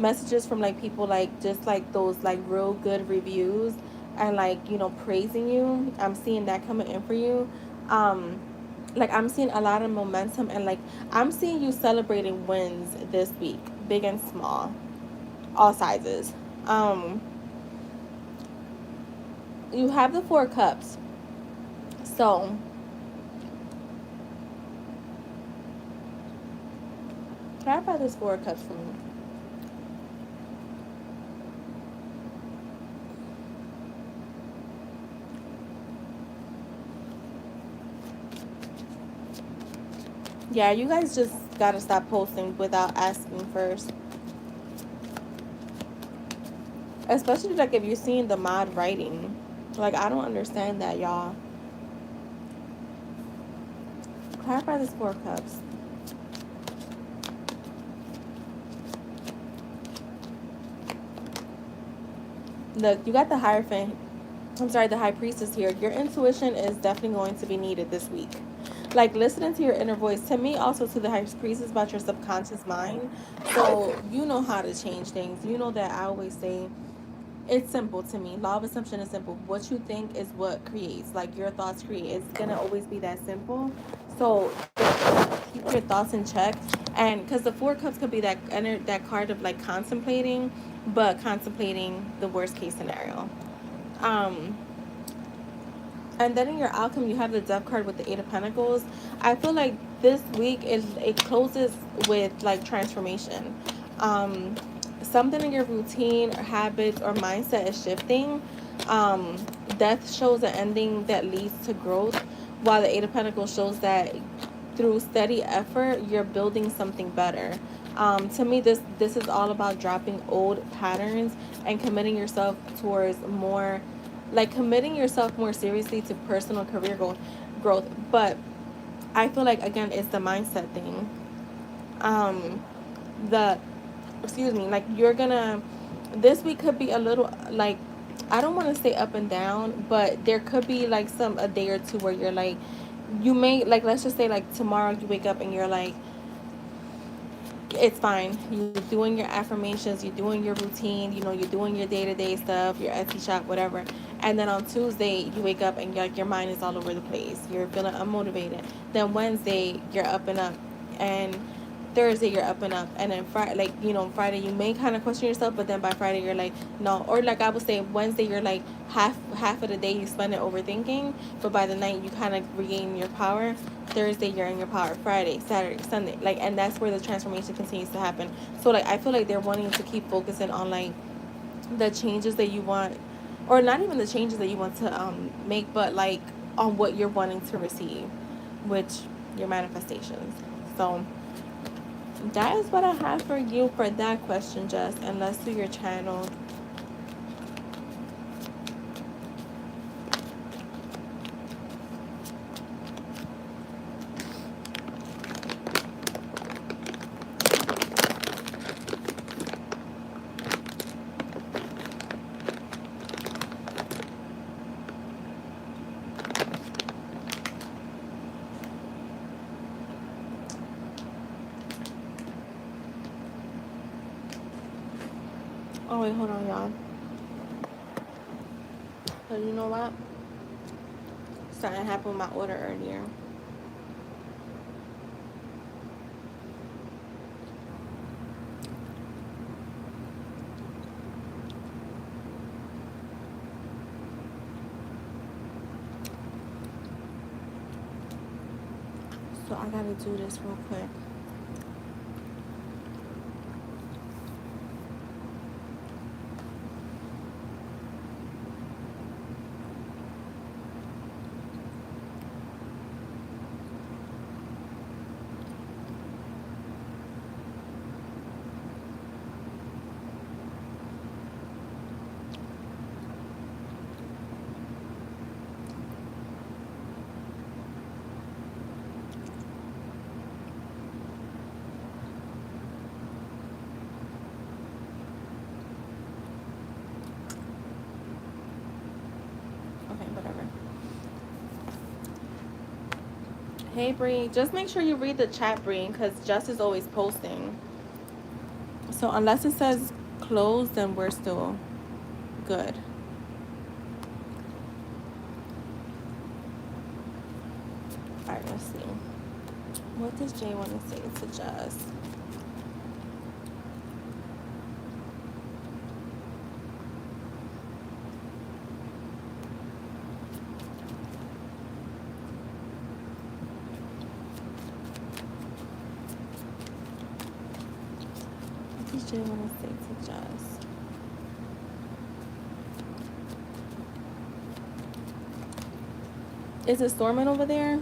messages from like people, like just like those like real good reviews, and like, you know, praising you. I'm seeing that coming in for you. um like I'm seeing a lot of momentum, and like I'm seeing you celebrating wins this week, big and small, all sizes. um you have the Four Cups, so clarify this Four Cups for me. Yeah, you guys just gotta stop posting without asking first, especially like if you're seeing the mod writing. Like, I don't understand that, y'all. Clarify this Four Cups. Look, you got the Hierophant. I'm sorry, the High Priestess here. Your intuition is definitely going to be needed this week. Like, listening to your inner voice. To me, also to the High Priestess, about your subconscious mind. So you know how to change things. You know that I always say it's simple to me. Law of assumption is simple. What you think is what creates. Like, your thoughts create. It's gonna always be that simple. So keep your thoughts in check. And because the Four Cups could be that card of like contemplating, but contemplating the worst case scenario. Um, and then in your outcome, you have the Death card with the Eight of Pentacles. I feel like this week it closes with like transformation. Um, Something in your routine or habits or mindset is shifting. Um, Death shows an ending that leads to growth, while the Eight of Pentacles shows that through steady effort, you're building something better. To me, this is all about dropping old patterns and committing yourself towards more, like committing yourself more seriously to personal career growth. But I feel like, again, it's the mindset thing. Um, the excuse me, like you're gonna, this week could be a little like, I don't want to say up and down, but there could be like a day or two where you're like, you may like, let's just say like tomorrow you wake up and you're like, it's fine. You're doing your affirmations, you're doing your routine, you know, you're doing your day-to-day stuff, your Etsy shop, whatever. And then on Tuesday, you wake up and your mind is all over the place. You're feeling unmotivated. Then Wednesday, you're up and up. And Thursday, you're up and up. And then Friday, like, you know, Friday, you may kind of question yourself, but then by Friday, you're like, no. Or like I would say, Wednesday, you're like, half of the day you spend it overthinking, but by the night, you kind of regain your power. Thursday, you're in your power. Friday, Saturday, Sunday, like, and that's where the transformation continues to happen. So like I feel like they're wanting to keep focusing on like the changes that you want, or not even the changes that you want to make, but like on what you're wanting to receive, which your manifestations. So that is what I have for you for that question, Jess. And let's do your channel. Oh wait, hold on, y'all. Because you know what? Something happened with my order earlier. So I gotta do this real quick. Okay, whatever. Hey Bree, just make sure you read the chat, Bree, because Jess is always posting. So unless it says closed, then we're still good. Alright, let's see. What does Jay want to say to Jess? What does Jay want to say to Jess? Is it storming over there?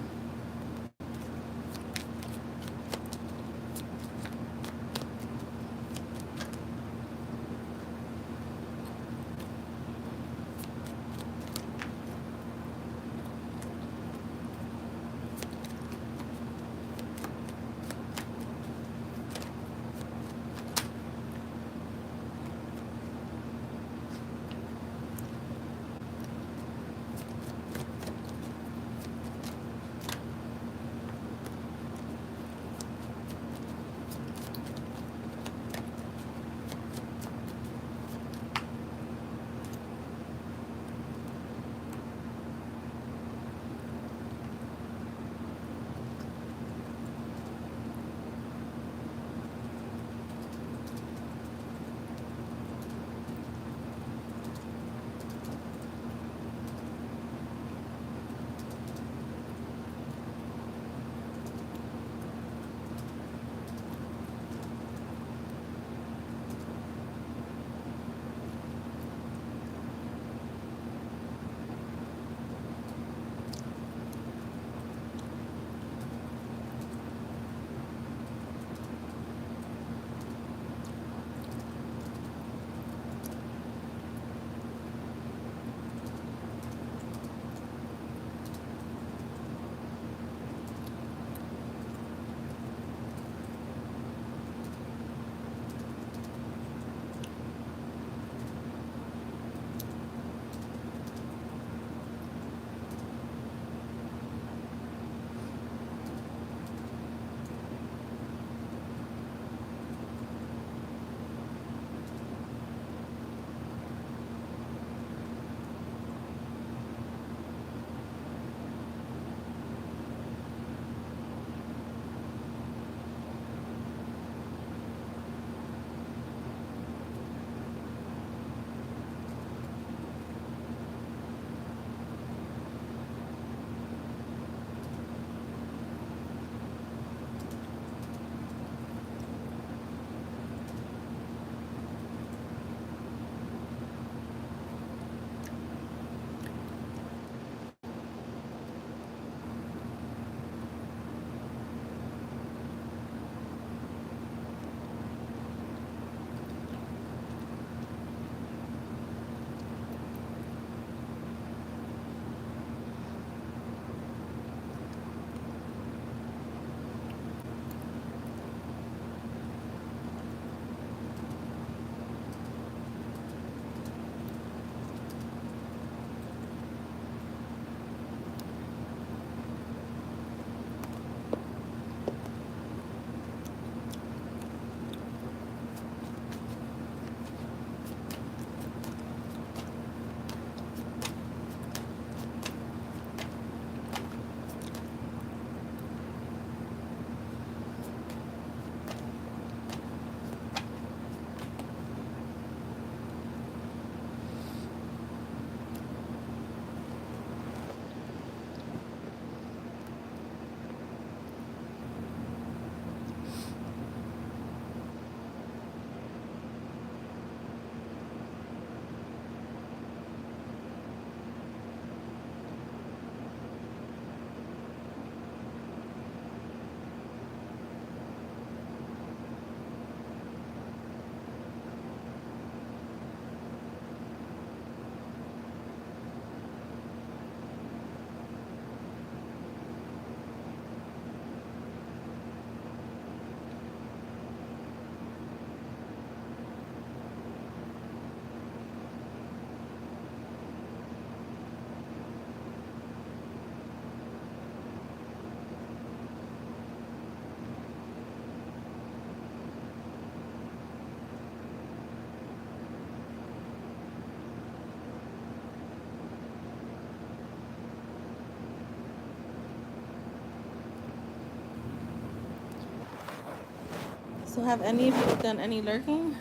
So have any of you done any lurking?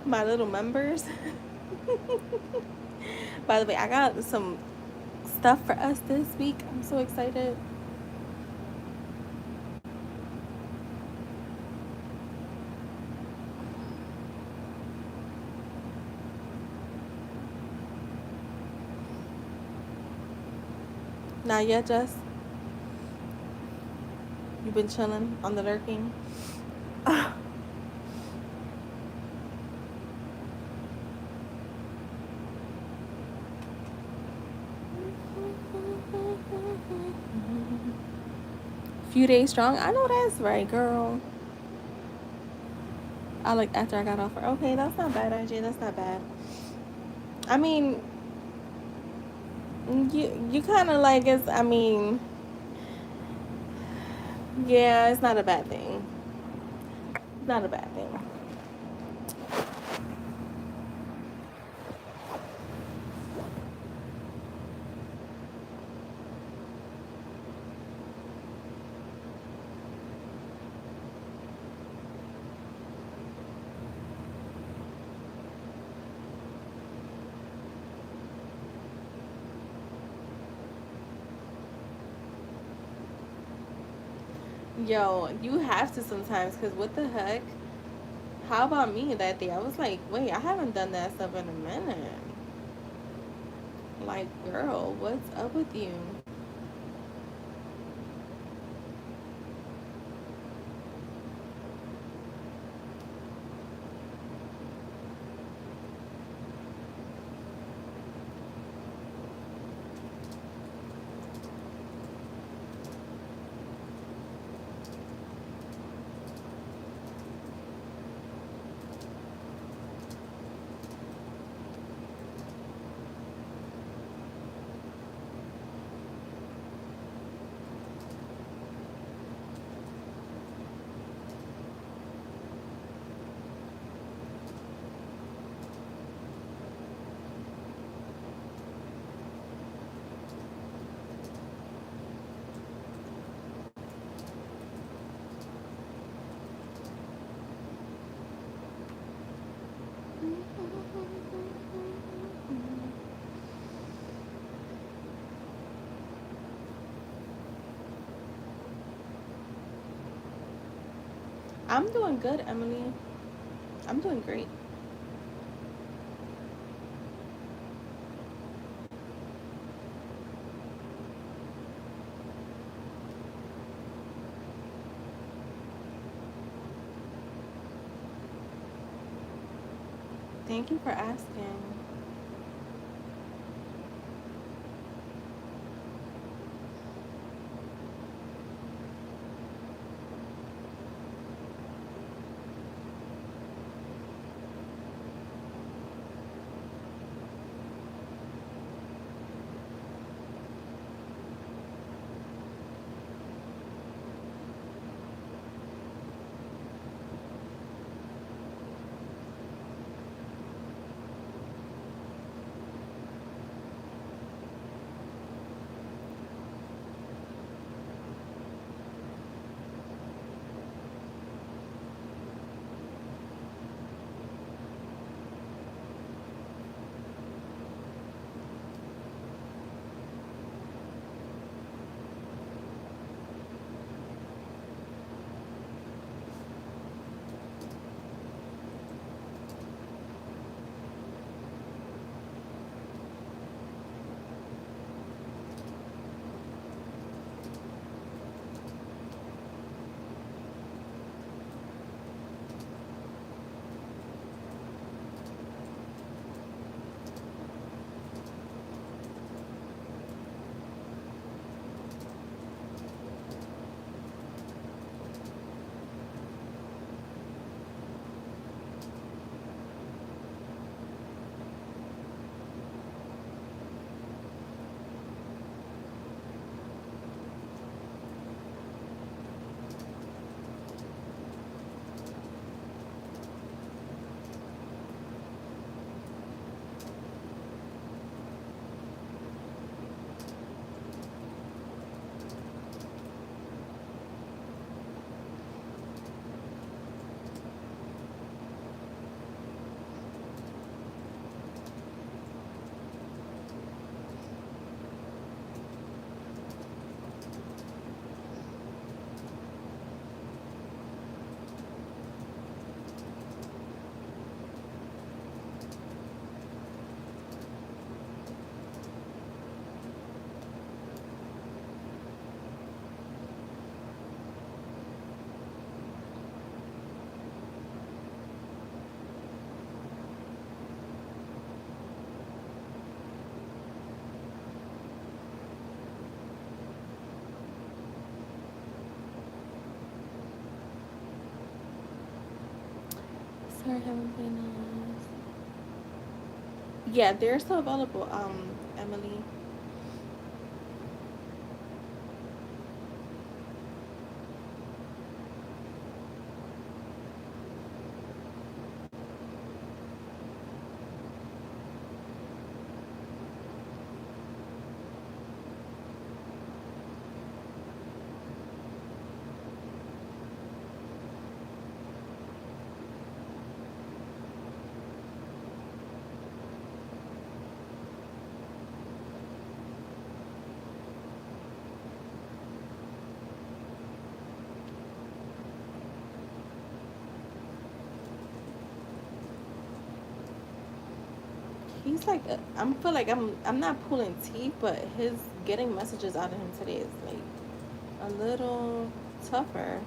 My little members. By the way, I got some stuff for us this week. I'm so excited. Not yet, Jess. You've been chilling on the lurking. Few days strong. I know that's right, girl. I like after I got off. Okay, that's not bad, IJ. That's not bad. I mean, you kind of like it's. I mean, yeah, it's not a bad thing. It's not a bad thing. Yo, you have to sometimes, cause what the heck? How about me that day? I was like, wait, I haven't done that stuff in a minute. Like, girl, what's up with you? I'm doing good, Emily. I'm doing great. Thank you for asking. Her haven't been yeah, they're still available, Emily. He's like, I'm feel like I'm not pulling teeth, but his getting messages out of him today is like a little tougher.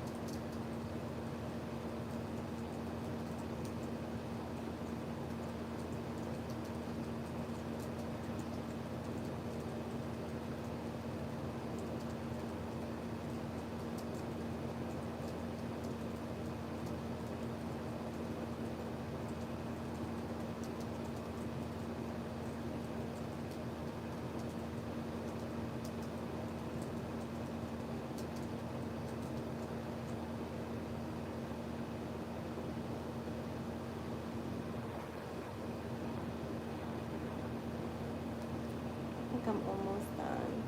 I think I'm almost done.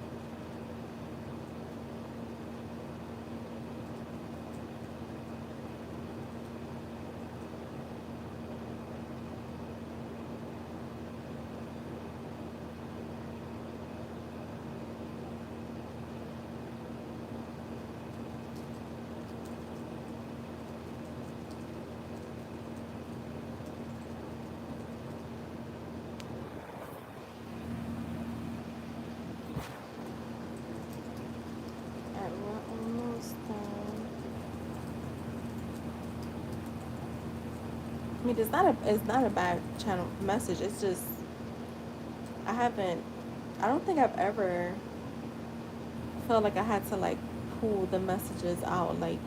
Alright, we're almost done. I mean, it's not a bad channel message. It's just I haven't. I don't think I've ever felt like I had to like pull the messages out. Like,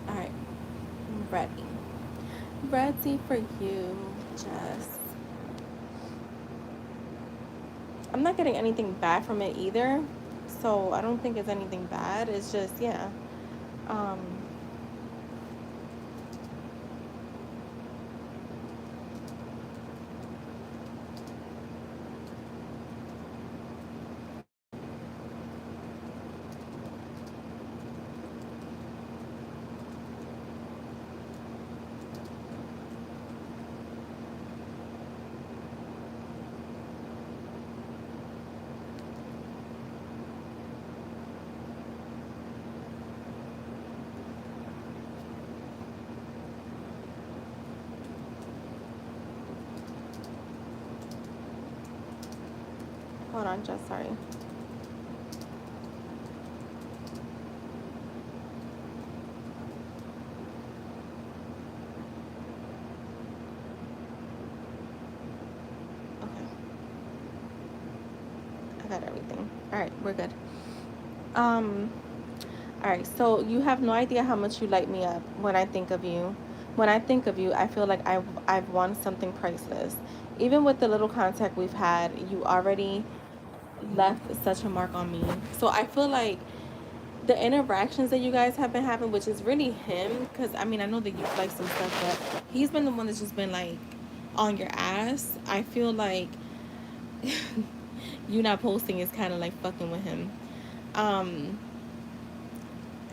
all right, I'm ready. Ready for you, Jess. I'm not getting anything bad from it either, so I don't think it's anything bad. It's just yeah. Um, hold on, Jess. Sorry. Okay, I got everything. All right, we're good. Um, all right. So you have no idea how much you light me up when I think of you. When I think of you, I feel like I've won something priceless. Even with the little contact we've had, you already left such a mark on me. So I feel like the interactions that you guys have been having, which is really him, because I mean I know that you like some stuff, but he's been the one that's just been like on your ass. I feel like you not posting is kind of like fucking with him. Um,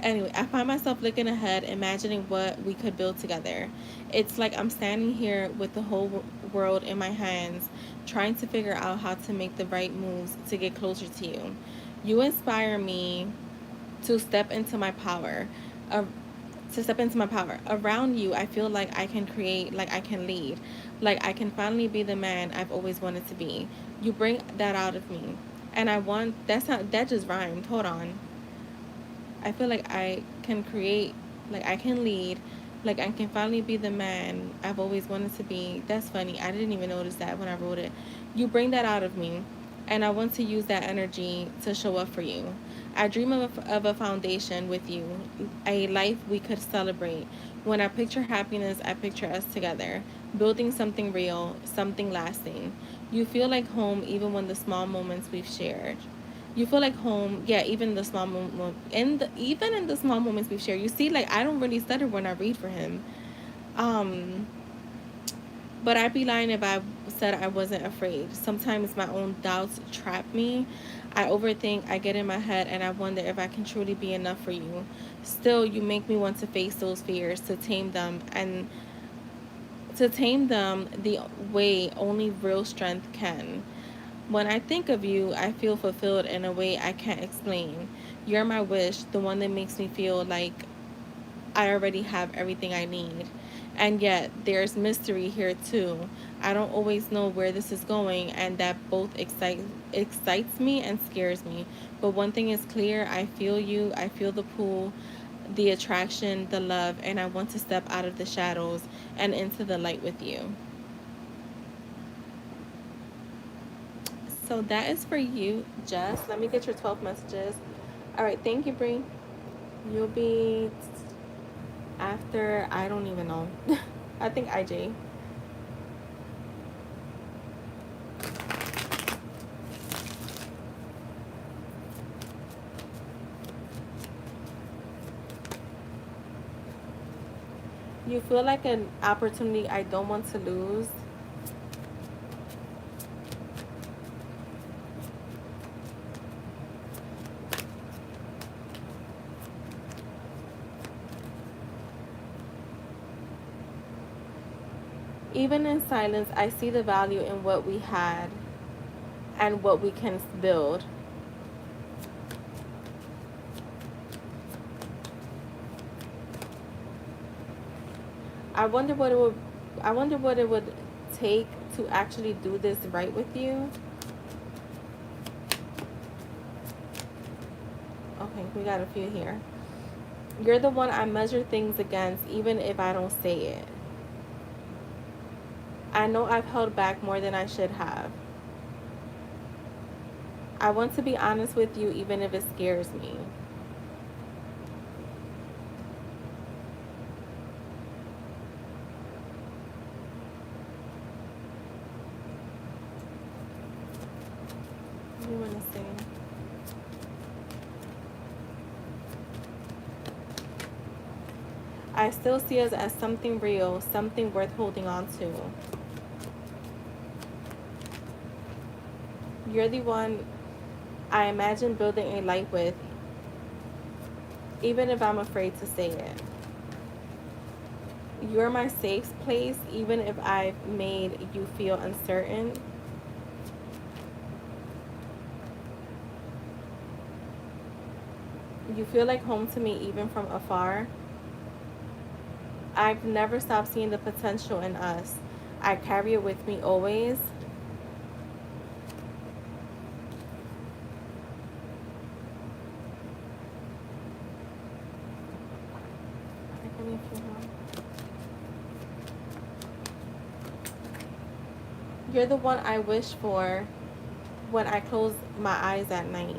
Anyway, I find myself looking ahead, imagining what we could build together. It's like I'm standing here with the whole world in my hands, trying to figure out how to make the right moves to get closer to you. You inspire me to step into my power, uh, to step into my power. Around you, I feel like I can create, like I can lead, like I can finally be the man I've always wanted to be. You bring that out of me. And I want, that's not, that just rhymed. Hold on. I feel like I can create, like I can lead, like I can finally be the man I've always wanted to be. That's funny. I didn't even notice that when I wrote it. You bring that out of me, and I want to use that energy to show up for you. I dream of a foundation with you, a life we could celebrate. When I picture happiness, I picture us together, building something real, something lasting. You feel like home even when the small moments we've shared. You feel like home, yeah, even the small moment, even in the small moments we've shared. You see, like I don't really stutter when I read for him. Um, but I'd be lying if I said I wasn't afraid. Sometimes my own doubts trap me. I overthink, I get in my head, and I wonder if I can truly be enough for you. Still, you make me want to face those fears, to tame them, and to tame them the way only real strength can. When I think of you, I feel fulfilled in a way I can't explain. You're my wish, the one that makes me feel like I already have everything I need. And yet, there's mystery here too. I don't always know where this is going, and that both excites me and scares me. But one thing is clear, I feel you, I feel the pull, the attraction, the love, and I want to step out of the shadows and into the light with you. So that is for you, Jess. Let me get your 12 messages. All right, thank you, Bree. You'll be after, I don't even know. I think IJ. You feel like an opportunity I don't want to lose. Even in silence, I see the value in what we had and what we can build. I wonder what it would I wonder what it would take to actually do this right with you. Okay, we got a few here. You're the one I measure things against, even if I don't say it. I know I've held back more than I should have. I want to be honest with you, even if it scares me. What do you want to say? I still see us as something real, something worth holding on to. You're the one I imagine building a life with, even if I'm afraid to say it. You're my safe place, even if I've made you feel uncertain. You feel like home to me, even from afar. I've never stopped seeing the potential in us. I carry it with me always. You're the one I wish for when I close my eyes at night.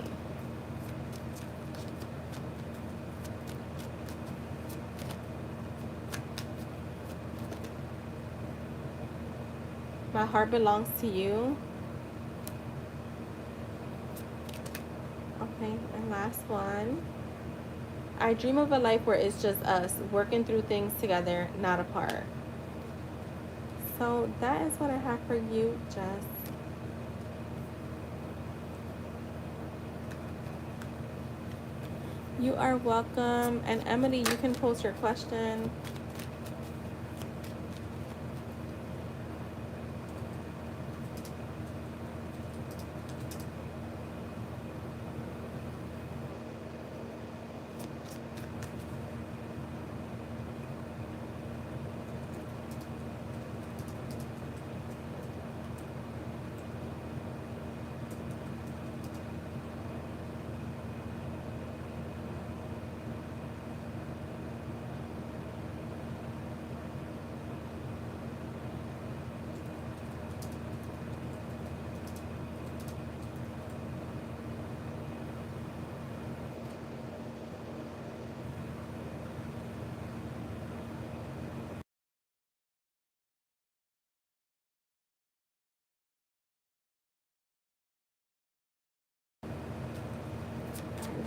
My heart belongs to you. Okay, and last one. I dream of a life where it's just us, working through things together, not apart. So that is what I have for you, Jess. You are welcome. And Emily, you can post your question.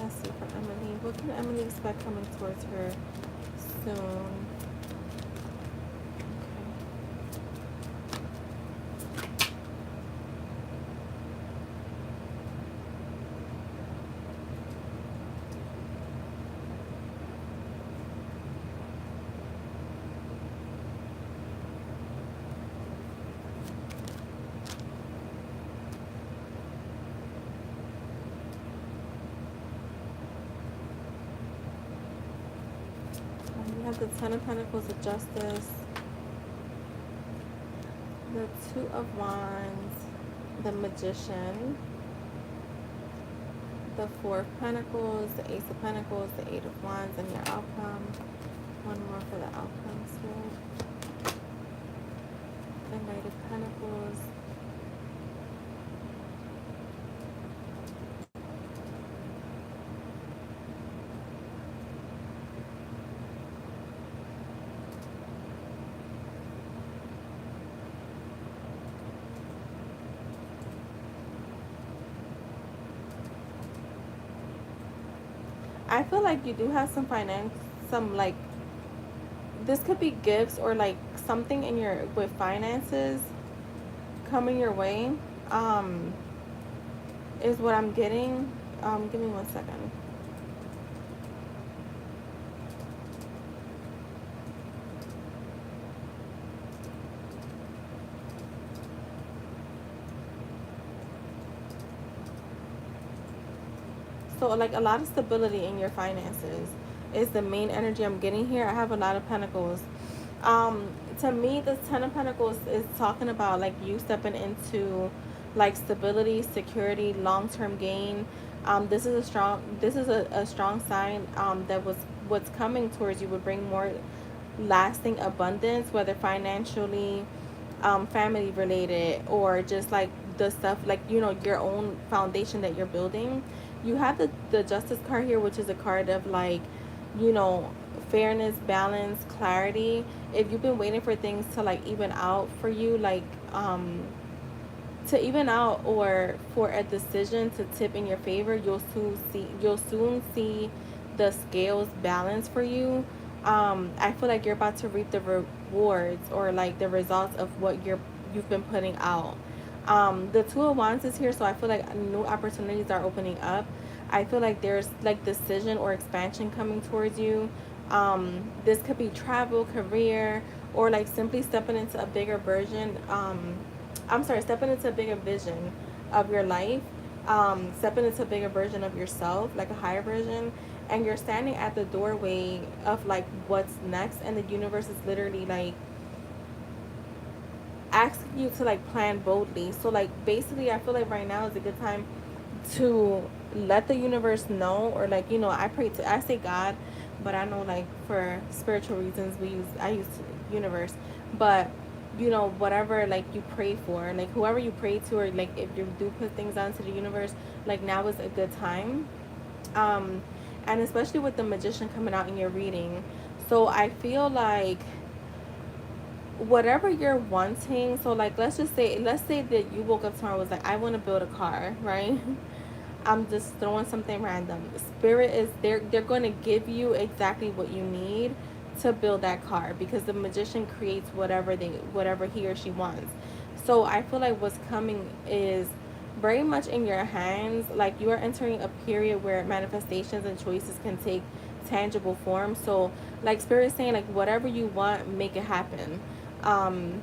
Let's see for Emily. What can Emily expect coming towards her soon? We have the Ten of Pentacles, the Justice, the Two of Wands, the Magician, the Four of Pentacles, the Ace of Pentacles, the Eight of Wands, and your outcome. One more for the outcome, Spirit. The Knight of Pentacles. I feel like you do have some like, this could be gifts or like something in your, with finances coming your way, is what I'm getting. Give me 1 second. So like a lot of stability in your finances is the main energy I'm getting here. I have a lot of pentacles. To me, the Ten of Pentacles is talking about like you stepping into like stability, security, long-term gain. This is a strong sign that what's coming towards you would bring more lasting abundance, whether financially, family related, or just like the stuff like, you know, your own foundation that you're building. You have the Justice card here, which is a card of like, you know, fairness, balance, clarity. If you've been waiting for things to like even out for you, like to even out, or for a decision to tip in your favor, you'll soon see the scales balance for you. I feel like you're about to reap the rewards, or like the results of what you've been putting out. The Two of Wands is here, so I feel like new opportunities are opening up. I feel like there's like decision or expansion coming towards you. This could be travel, career, or like simply stepping into a bigger version. Stepping into a bigger vision of your life. Stepping into a bigger version of yourself, like a higher version. And you're standing at the doorway of like what's next, and the universe is literally like asking you to like plan boldly. So like basically I feel like right now is a good time to let the universe know, or like, you know, I say God, but I know like for spiritual reasons I use universe. But you know, whatever like you pray for, like whoever you pray to, or like if you do put things onto the universe, like now is a good time. And especially with the Magician coming out in your reading. So I feel like whatever you're wanting, so like let's say that you woke up tomorrow and was like, I want to build a car, right? I'm just throwing something random. Spirit is they're going to give you exactly what you need to build that car, because the Magician creates whatever he or she wants. So I feel like what's coming is very much in your hands. Like you are entering a period where manifestations and choices can take tangible form. So like Spirit is saying, like whatever you want, make it happen. um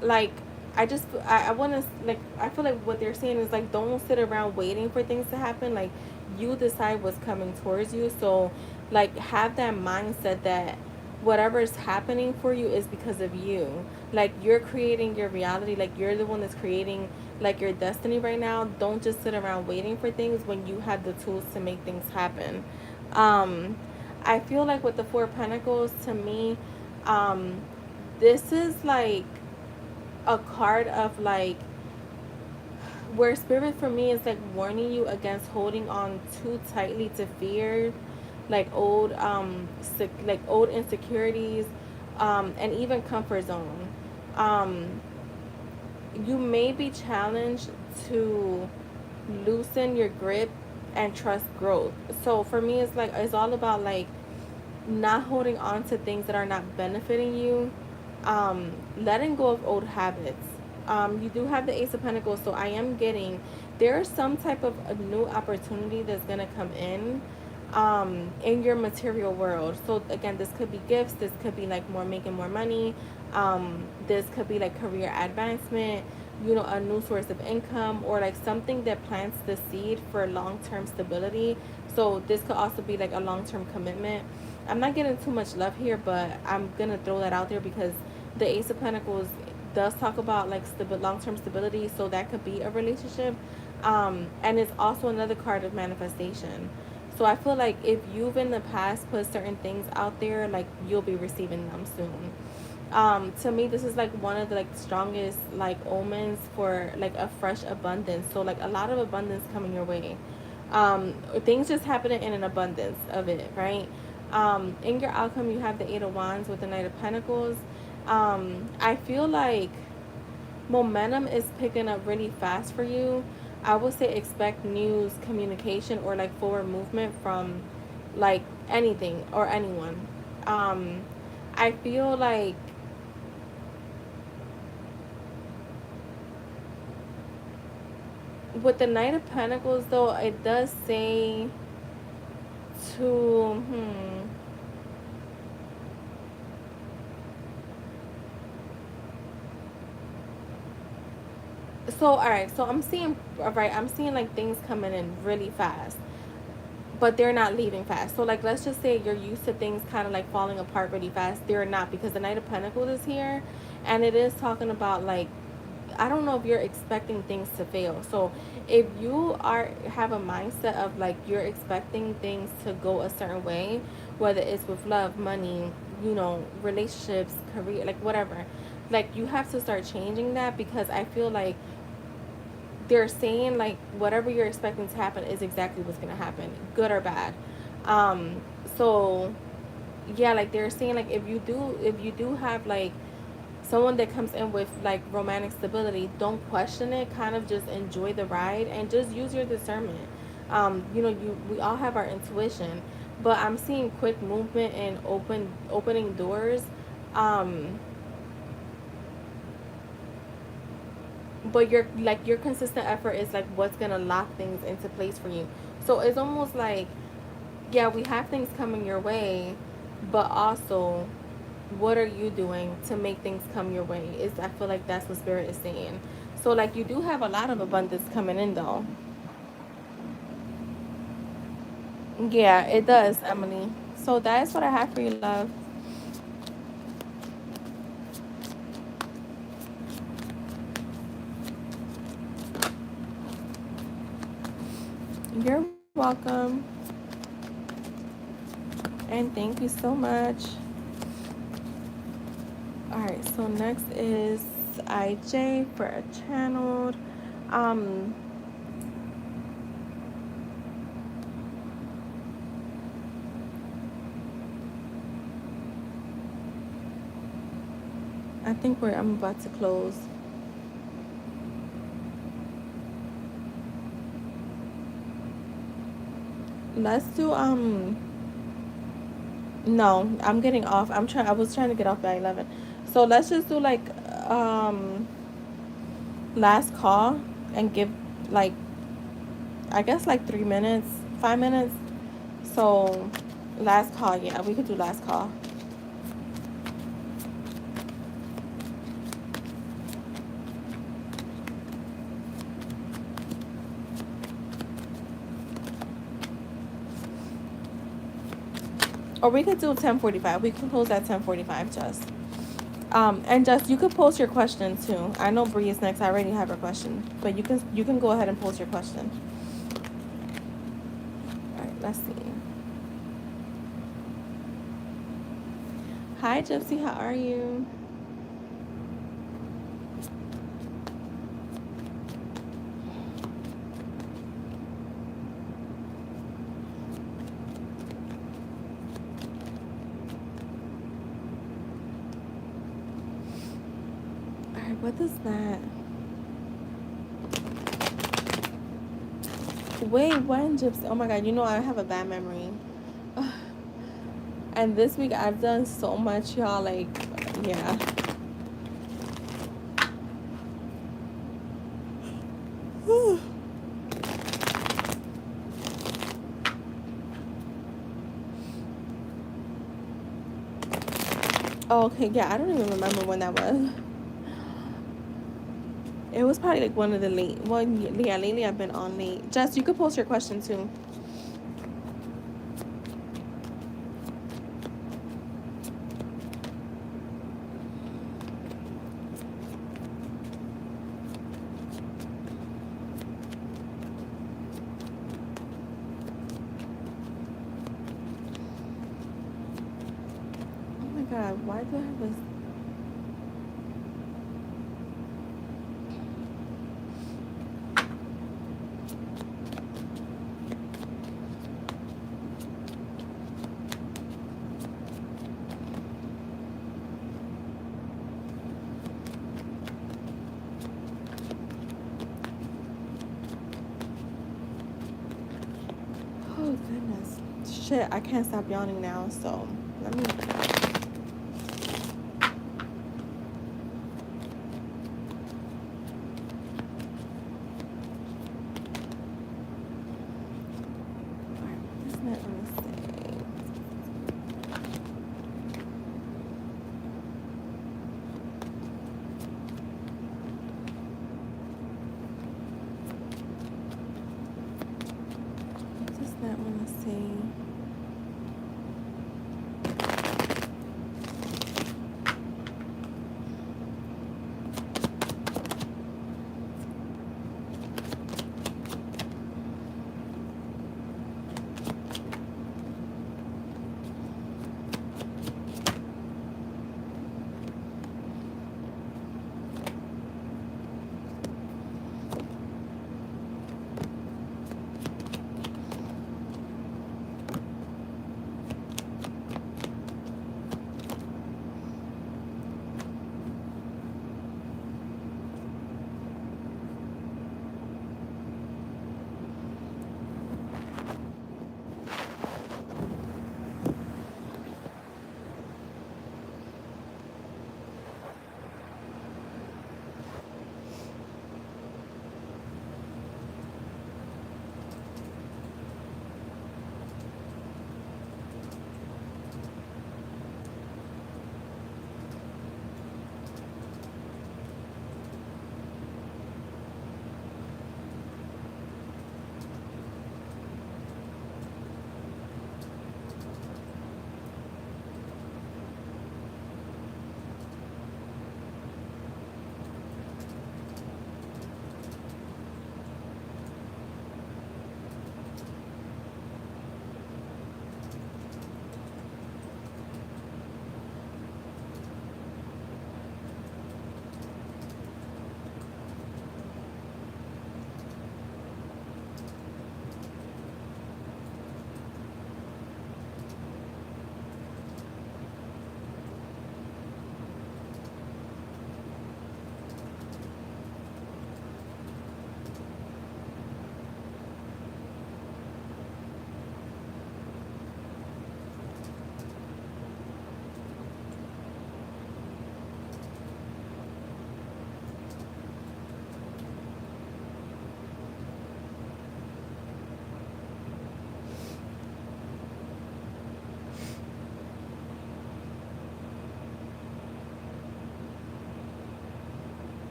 like I want to, like, I feel like what they're saying is like, don't sit around waiting for things to happen. Like you decide what's coming towards you. So like have that mindset that whatever is happening for you is because of you. Like you're creating your reality, like you're the one that's creating like your destiny right now. Don't just sit around waiting for things when you have the tools to make things happen. um I feel like with the Four of Pentacles, to me, um this is like a card of like where Spirit for me is like warning you against holding on too tightly to fear, like like old insecurities, and even comfort zone. um you may be challenged to loosen your grip and trust growth. So for me, it's like it's all about like not holding on to things that are not benefiting you, letting go of old habits. You do have the Ace of Pentacles, so I am getting there's some type of a new opportunity that's gonna come in your material world. So again, this could be gifts, this could be like more making more money, this could be like career advancement, you know, a new source of income, or like something that plants the seed for long-term stability. So this could also be like a long-term commitment. I'm not getting too much love here, but I'm gonna throw that out there because the Ace of Pentacles does talk about like long-term stability, so that could be a relationship. And it's also another card of manifestation. So I feel like if you've in the past put certain things out there, like you'll be receiving them soon. To me, this is like one of the like strongest like omens for like a fresh abundance. So like a lot of abundance coming your way. Things just happening in an abundance of it, right? In your outcome, you have the Eight of Wands with the Knight of Pentacles. I feel like momentum is picking up really fast for you. I would say expect news, communication, or like forward movement from like anything or anyone. Um, I feel like with the Knight of Pentacles, though, it does say to, So, all right, so I'm seeing, all right, I'm seeing like things coming in really fast, but they're not leaving fast. So like let's just say you're used to things kind of like falling apart really fast. They're not, because the Knight of Pentacles is here, and it is talking about like I don't know if you're expecting things to fail. So if you are have a mindset of like you're expecting things to go a certain way, whether it's with love, money, you know, relationships, career, like whatever, like you have to start changing that, because I feel like they're saying like whatever you're expecting to happen is exactly what's gonna happen, good or bad. Um, so yeah, like they're saying like if you do have like someone that comes in with like romantic stability, don't question it, kind of just enjoy the ride and just use your discernment. You know, we all have our intuition, but I'm seeing quick movement and opening doors. um but your consistent effort is like what's gonna lock things into place for you. So it's almost like, yeah, we have things coming your way, but also what are you doing to make things come your way? Is I feel like that's what spirit is saying. So like you do have a lot of abundance coming in though. Yeah, it does, Emily. So that's what I have for you, love. You're welcome, and thank you so much. All right, so next is IJ for a channeled. um I think I'm about to close. Let's do no, I'm getting off. I was trying to get off by 11. So let's just do like um last call and give like I guess like 3 minutes, 5 minutes. So last call, yeah, we could do last call. Or we could do 10:45. We can close at 10:45, just. And just you could post your question too. I know Bree is next. I already have her question, but you can go ahead and post your question. All right, let's see. Hi, Gypsy. How are you? All right, what is that? Wait, when Gypsy? Oh my god, you know I have a bad memory. And this week I've done so much, y'all. Like, yeah. Oh, okay, yeah, I don't even remember when that was. It was probably like one of the late. Well, yeah, lately I've been on late. Jess, you could post your question too. Oh my god, why do I have this? Oh goodness. Shit, I can't stop yawning now, so let me. Alright, what is that gonna say? What does that wanna say?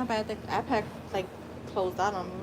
my bad. The iPad like closed out on me.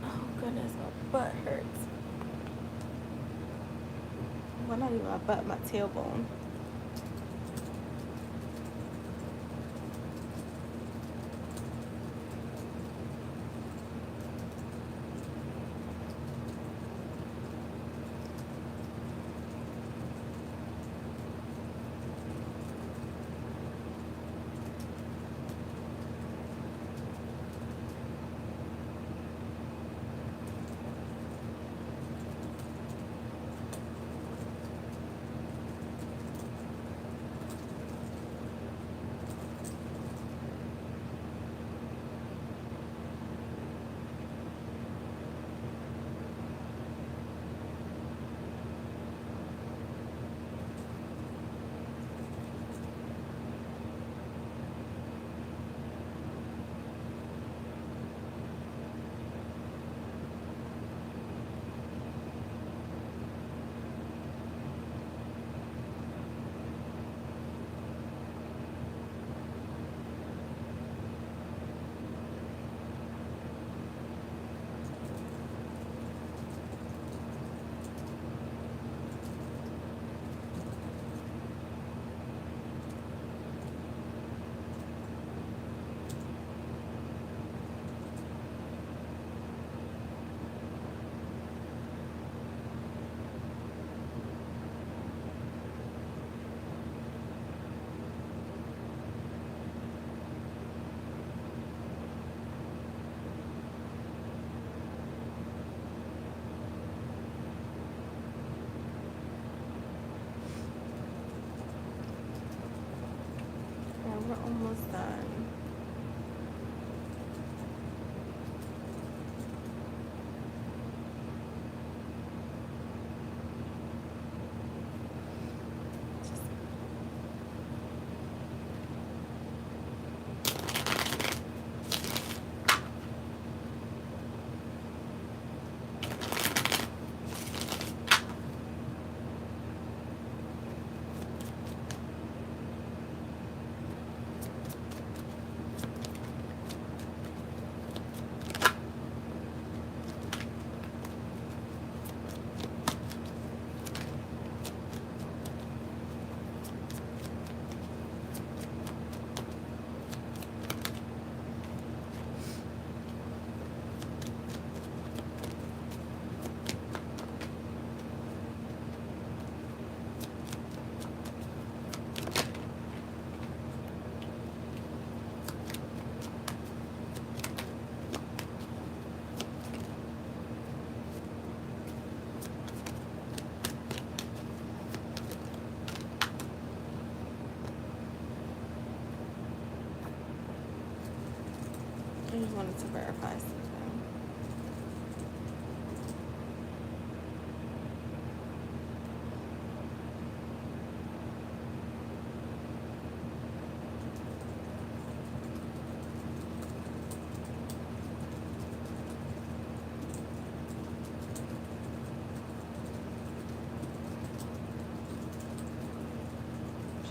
Oh goodness, my butt hurts. Well, not even my butt, my tailbone. wanted to verify something.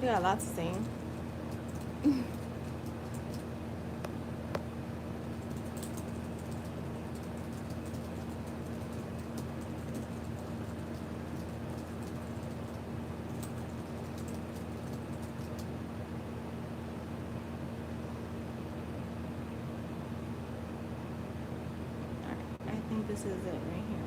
She got a lot to sing. I think this is it right here.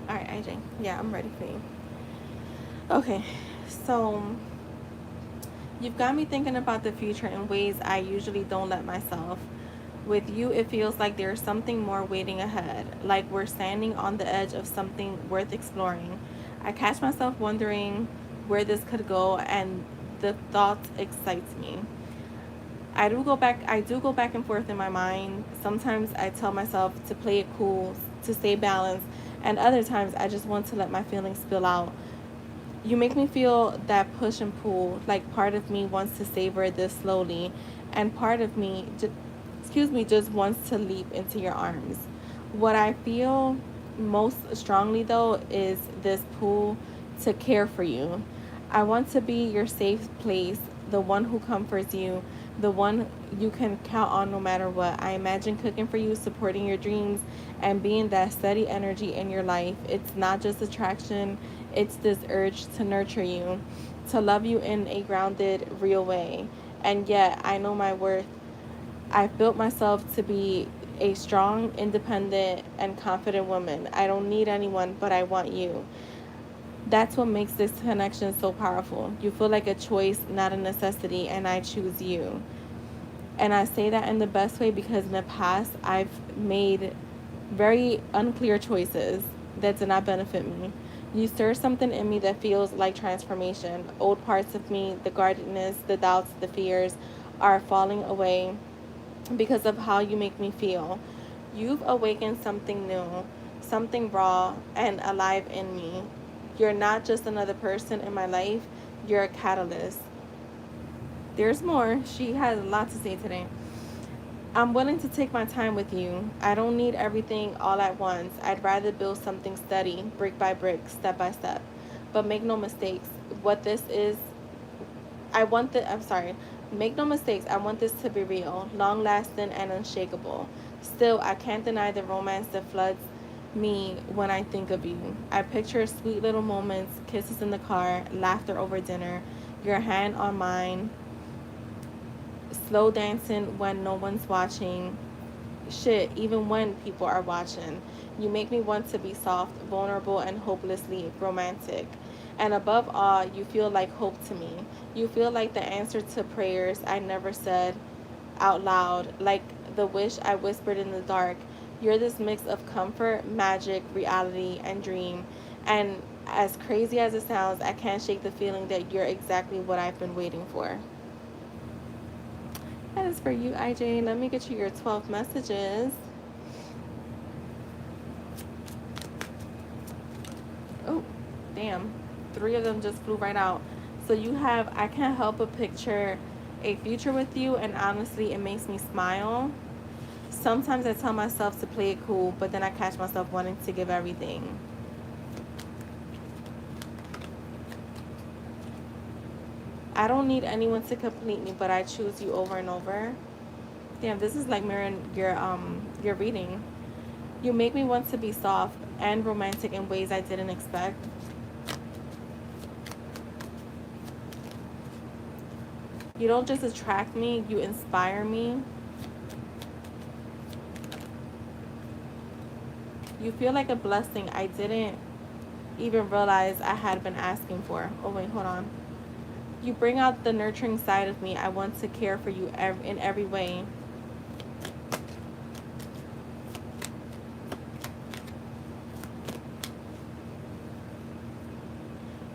All right, IJ. Yeah, I'm ready for you. Okay, so you've got me thinking about the future in ways I usually don't let myself. With you, it feels like there's something more waiting ahead, like we're standing on the edge of something worth exploring. I catch myself wondering where this could go, and the thought excites me. I do go back and forth in my mind. Sometimes I tell myself to play it cool, to stay balanced, and other times I just want to let my feelings spill out. You make me feel that push and pull, like part of me wants to savor this slowly, and part of me, just wants to leap into your arms. What I feel most strongly though is this pull to care for you. I want to be your safe place, the one who comforts you, the one you can count on no matter what. I imagine cooking for you, supporting your dreams, and being that steady energy in your life. It's not just attraction, it's this urge to nurture you, to love you in a grounded, real way. And yet, I know my worth. I've built myself to be a strong, independent, and confident woman. I don't need anyone, but I want you. That's what makes this connection so powerful. You feel like a choice, not a necessity, and I choose you. And I say that in the best way because in the past I've made very unclear choices that did not benefit me. You stir something in me that feels like transformation. Old parts of me, the guardedness, the doubts, the fears, are falling away because of how you make me feel. You've awakened something new, something raw and alive in me. You're not just another person in my life, you're a catalyst. There's more. She has a lot to say today. I'm willing to take my time with you. I don't need everything all at once. I'd rather build something steady, brick by brick, step by step. But make no mistakes. What this is, I'm sorry. Make no mistakes. I want this to be real, long lasting, and unshakable. Still, I can't deny the romance that floods me when I think of you. I picture sweet little moments, kisses in the car, laughter over dinner, your hand on mine, slow dancing when no one's watching. Shit, even when people are watching. You make me want to be soft, vulnerable, and hopelessly romantic. And above all, you feel like hope to me. You feel like the answer to prayers I never said out loud, like the wish I whispered in the dark. You're this mix of comfort, magic, reality, and dream. And as crazy as it sounds, I can't shake the feeling that you're exactly what I've been waiting for. That is for you, IJ. Let me get you your 12 messages. Oh, damn. 3 of them just flew right out. So you have, I can't help but picture a future with you, and honestly, it makes me smile. Sometimes I tell myself to play it cool, but then I catch myself wanting to give everything. I don't need anyone to complete me, but I choose you over and over. Damn, this is like mirroring your reading. You make me want to be soft and romantic in ways I didn't expect. You don't just attract me, you inspire me. You feel like a blessing I didn't even realize I had been asking for. Oh, wait, hold on. You bring out the nurturing side of me. I want to care for you in every way.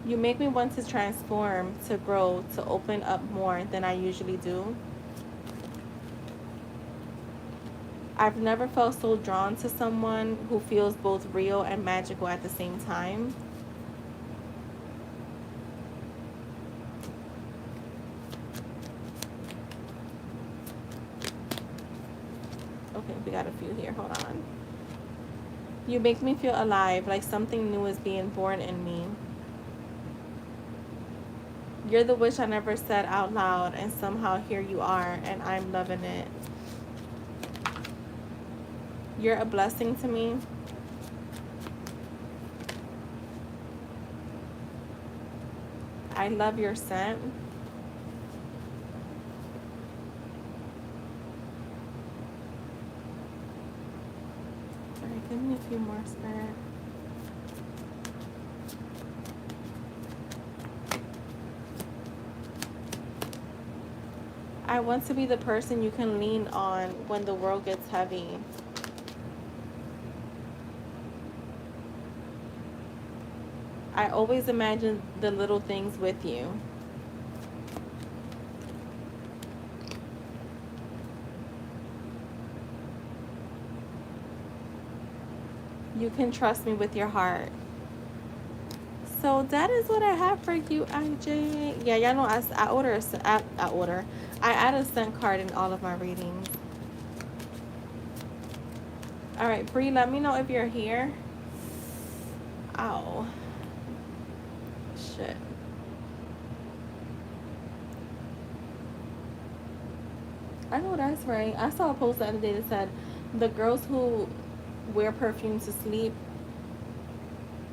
You make me want to transform, to grow, to open up more than I usually do. I've never felt so drawn to someone who feels both real and magical at the same time. Okay, we got a few here. Hold on. You make me feel alive, like something new is being born in me. You're the wish I never said out loud, and somehow here you are, and I'm loving it. You're a blessing to me. I love your scent. Alright, give me a few more, Spirit. I want to be the person you can lean on when the world gets heavy. I always imagine the little things with you. You can trust me with your heart. So that is what I have for you, IJ. Yeah, y'all know I add a scent card in all of my readings. All right, Bree, let me know if you're here. Ow. Shit. I know that's right. I saw a post the other day that said the girls who wear perfume to sleep,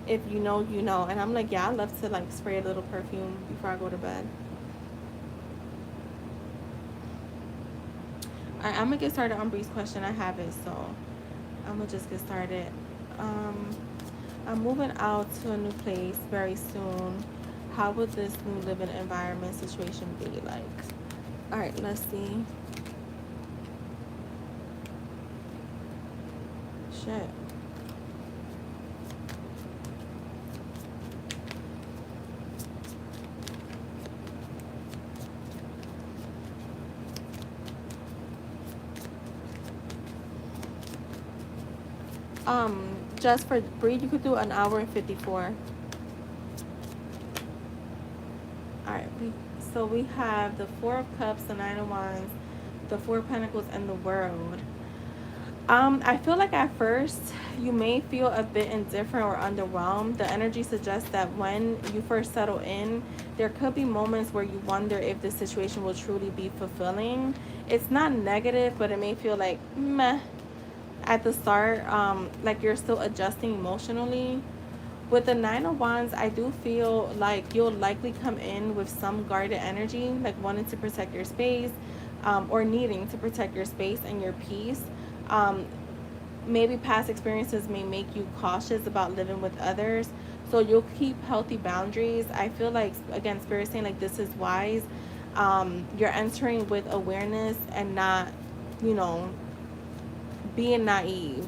if you know, you know. And I'm like, yeah, I love to like spray a little perfume before I go to bed. Alright, I'm gonna get started on Bree's question. I have it, so I'm gonna just get started. I'm moving out to a new place very soon. How would this new living environment situation be like? Alright, let's see. Shit. Just for Bree, you could do an hour and 54. Alright, so we have the Four of Cups, the Nine of Wands, the Four of Pentacles, and the World. I feel like at first you may feel a bit indifferent or underwhelmed. The energy suggests that when you first settle in, there could be moments where you wonder if the situation will truly be fulfilling. It's not negative, but it may feel like meh at the start, like you're still adjusting emotionally. With the Nine of Wands, I do feel like you'll likely come in with some guarded energy, like wanting to protect your space, or needing to protect your space and your peace. Maybe past experiences may make you cautious about living with others, so you'll keep healthy boundaries. I feel like, again, Spirit saying like this is wise. You're entering with awareness and not, you know, being naive.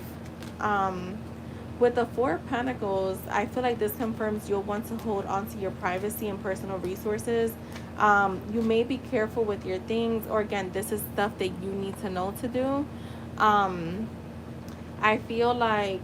With the Four of Pentacles, I feel like this confirms you'll want to hold on to your privacy and personal resources. You may be careful with your things, or again, this is stuff that you need to know to do. I feel like,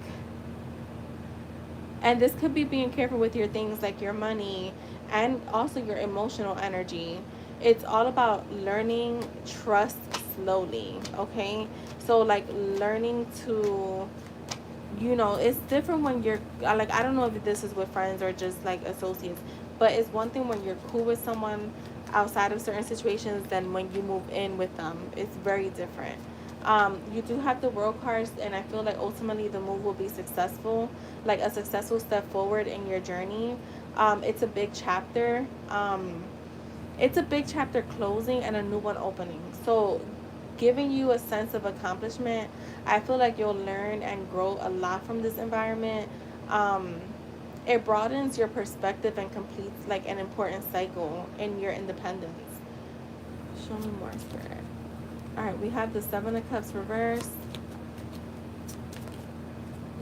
and this could be being careful with your things like your money and also your emotional energy. It's all about learning, trust slowly, okay? So like learning to, it's different when you're like, I don't know if this is with friends or just like associates, but it's one thing when you're cool with someone outside of certain situations than when you move in with them. It's very different. You do have the world cards, and I feel like ultimately the move will be successful, like a successful step forward in your journey. It's a big chapter. It's a big chapter closing and a new one opening. So, giving you a sense of accomplishment, I feel like you'll learn and grow a lot from this environment. Um, it broadens your perspective and completes like an important cycle in your independence. Show me more, Spirit. All right, we have the Seven of Cups reversed,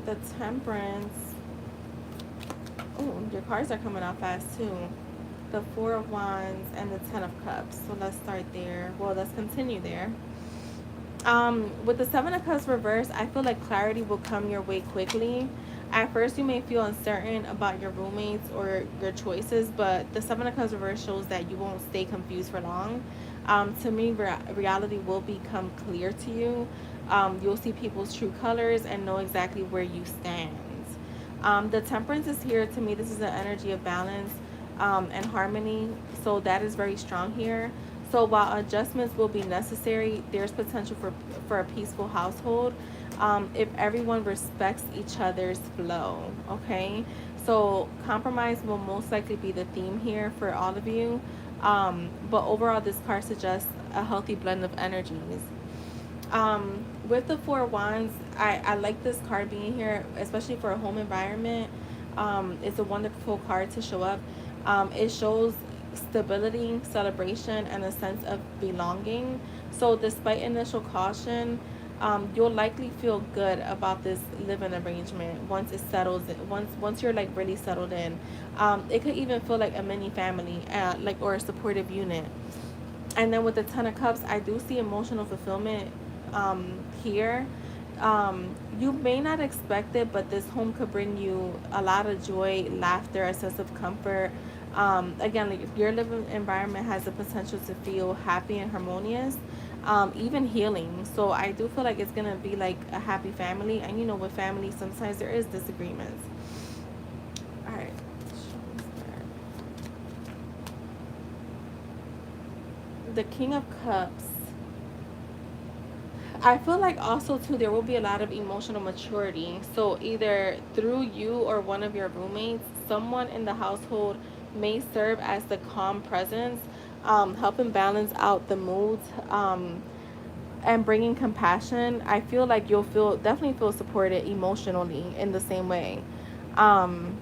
the Temperance. Oh, your cards are coming out fast too. The Four of Wands and the Ten of Cups. So let's start there. Well, let's continue there. With the Seven of Cups reversed, I feel like clarity will come your way quickly. At first, you may feel uncertain about your roommates or your choices, but the Seven of Cups reversed shows that you won't stay confused for long. To me, reality will become clear to you. You'll see people's true colors and know exactly where you stand. The Temperance is here. To me, this is an energy of balance and harmony. So that is very strong here. So while adjustments will be necessary, there's potential for a peaceful household if everyone respects each other's flow. Okay, so compromise will most likely be the theme here for all of you. But overall, this card suggests a healthy blend of energies. With the Four of Wands, I like this card being here, especially for a home environment. It's a wonderful card to show up. It shows stability, celebration, and a sense of belonging. So despite initial caution, you'll likely feel good about this living arrangement once it settles. Once you're like really settled in, it could even feel like a mini family, like or a supportive unit. And then with the Ten of Cups, I do see emotional fulfillment here. You may not expect it, but this home could bring you a lot of joy, laughter, a sense of comfort. Again, like if your living environment has the potential to feel happy and harmonious, even healing. So I do feel like it's gonna be like a happy family. And with family, sometimes there is disagreements. All right. The King of Cups. I feel like also too there will be a lot of emotional maturity. So either through you or one of your roommates, someone in the household may serve as the calm presence, helping balance out the moods, and bringing compassion. I feel like you'll definitely feel supported emotionally in the same way. Um,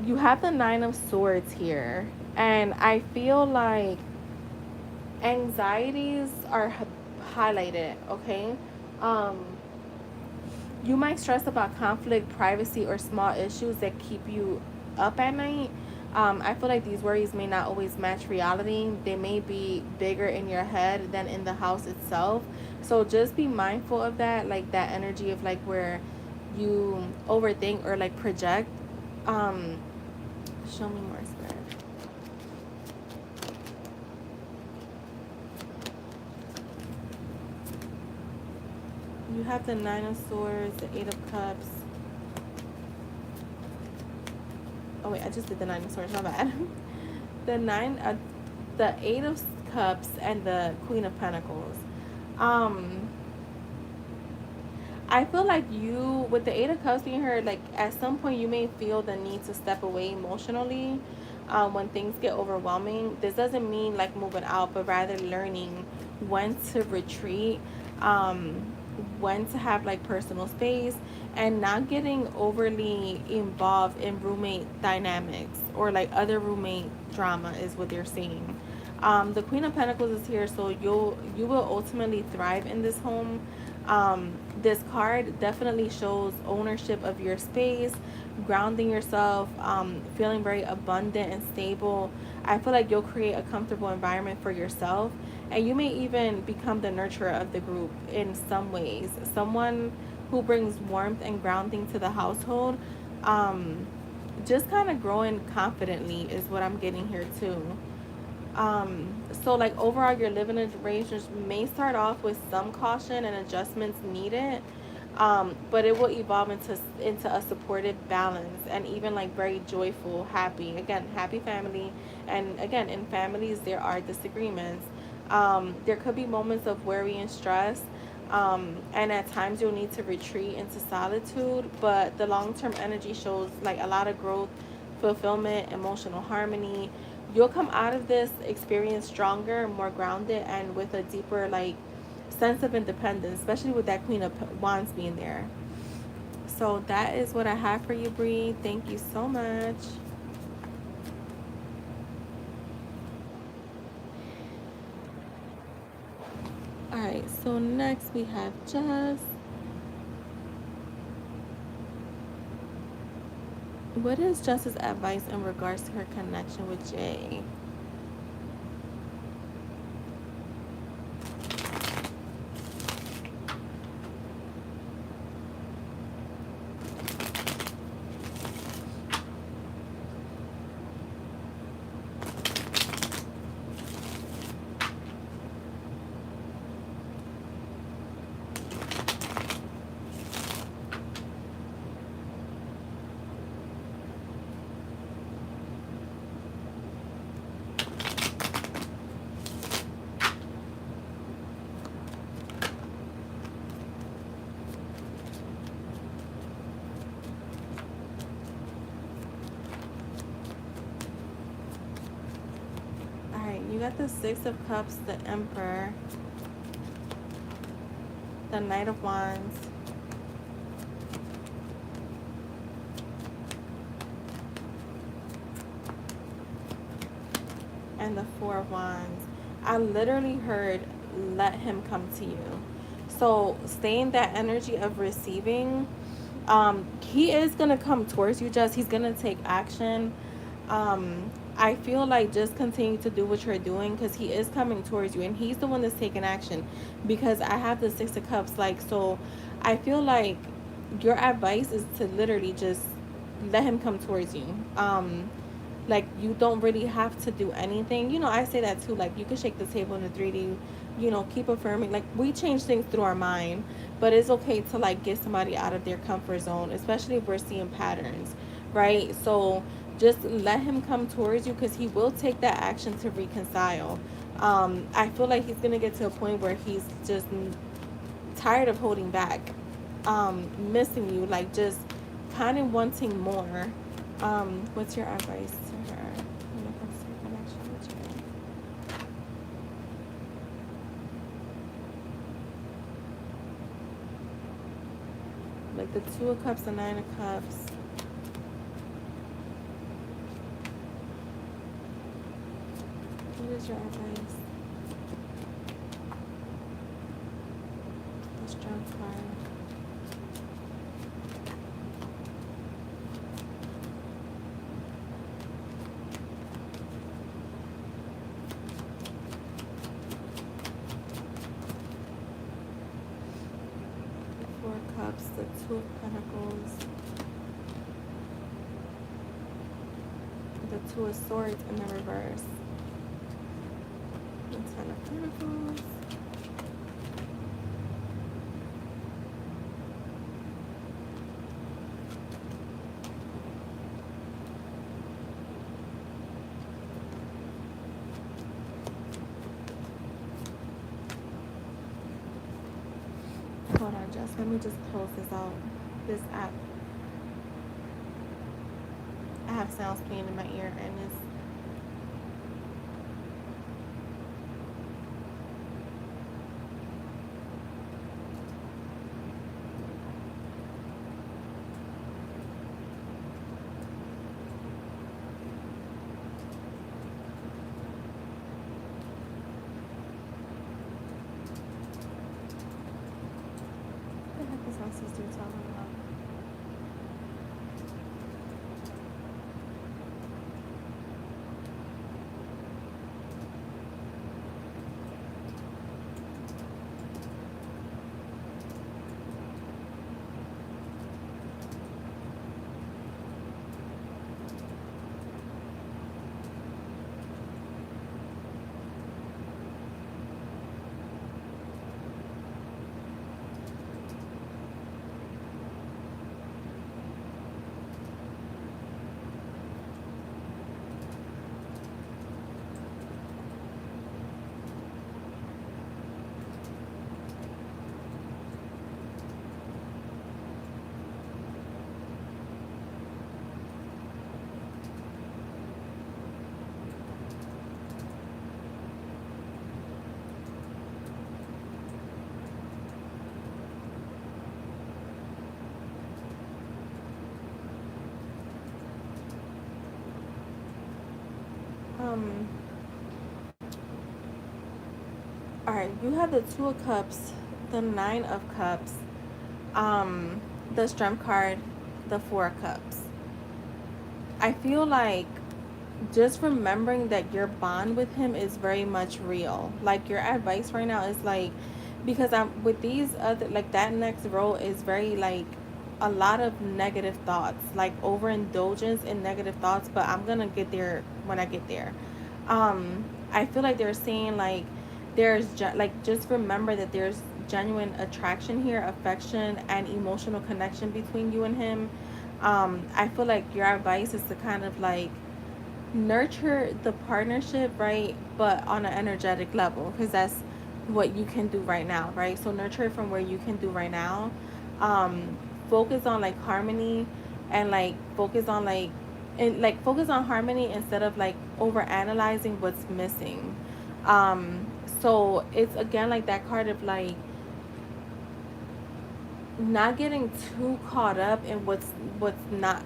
you have the Nine of Swords here, and I feel like anxieties are highlighted. Okay, um, you might stress about conflict, privacy, or small issues that keep you up at night. I feel like these worries may not always match reality. They may be bigger in your head than in the house itself. So just be mindful of that, like that energy of like where you overthink or like project. Um, show me more, Spirit. You have the Nine of Swords, the Eight of Cups. Oh wait, I just did the Nine of Swords. My bad. The Eight of Cups, and the Queen of Pentacles. I feel like you, with the Eight of Cups being here, like at some point you may feel the need to step away emotionally when things get overwhelming. This doesn't mean like moving out, but rather learning when to retreat, when to have like personal space, and not getting overly involved in roommate dynamics or like other roommate drama is what they're saying. The Queen of Pentacles is here, so you will ultimately thrive in this home. This card definitely shows ownership of your space, grounding yourself, feeling very abundant and stable. I feel like you'll create a comfortable environment for yourself, and you may even become the nurturer of the group in some ways. Someone who brings warmth and grounding to the household. Just kind of growing confidently is what I'm getting here too. So like overall, your living arrangements may start off with some caution and adjustments needed, but it will evolve into a supportive balance and even like very joyful, happy. Again, happy family, and again, in families there are disagreements. There could be moments of worry and stress, and at times you'll need to retreat into solitude. But the long term energy shows like a lot of growth, fulfillment, emotional harmony. You'll come out of this experience stronger, more grounded, and with a deeper like sense of independence, especially with that Queen of Wands being there. So that is what I have for you, Bree. Thank you so much. All right, so next we have Jess. What is Jess's advice in regards to her connection with Jay? All right, you got the Six of Cups, the Emperor, the Knight of Wands, and the Four of Wands. I literally heard let him come to you. So stay in that energy of receiving. He is gonna come towards you, just he's gonna take action. I feel like just continue to do what you're doing because he is coming towards you and he's the one that's taking action, because I have the Six of Cups. Like, so I feel like your advice is to literally just let him come towards you. Like, you don't really have to do anything. I say that too. Like, you can shake the table in the 3D, keep affirming. Like, we change things through our mind, but it's okay to like get somebody out of their comfort zone, especially if we're seeing patterns, right? So just let him come towards you because he will take that action to reconcile. I feel like he's gonna get to a point where he's just tired of holding back, missing you, like just kind of wanting more. What's your advice to her when it comes to your connection with you? Like the Two of Cups, the Nine of Cups. What is your advice? The Strength card. Four of Cups, the Two of Pentacles, the Two of Swords in the reverse, the Ten of Pentacles, hold on, just let me just close this out. This app, I have sounds playing in my ear, and it's what the heck is my sister talking about? Okay. All right, you have the Two of Cups, the Nine of Cups, the Strength card, the Four of Cups. I feel like just remembering that your bond with him is very much real. Like your advice right now is like, because I'm with these other, like that next row is very like a lot of negative thoughts, like overindulgence in negative thoughts, but I'm gonna get there when I get there. I feel like they're saying like like just remember that there's genuine attraction here, affection and emotional connection between you and him. I feel like your advice is to kind of like nurture the partnership, right? But on an energetic level, because that's what you can do right now, right? So nurture it from where you can do right now. Um, Focus on like harmony and like focus on like and like focus on harmony instead of like over analyzing what's missing. Um, so it's again like that card of like not getting too caught up in what's not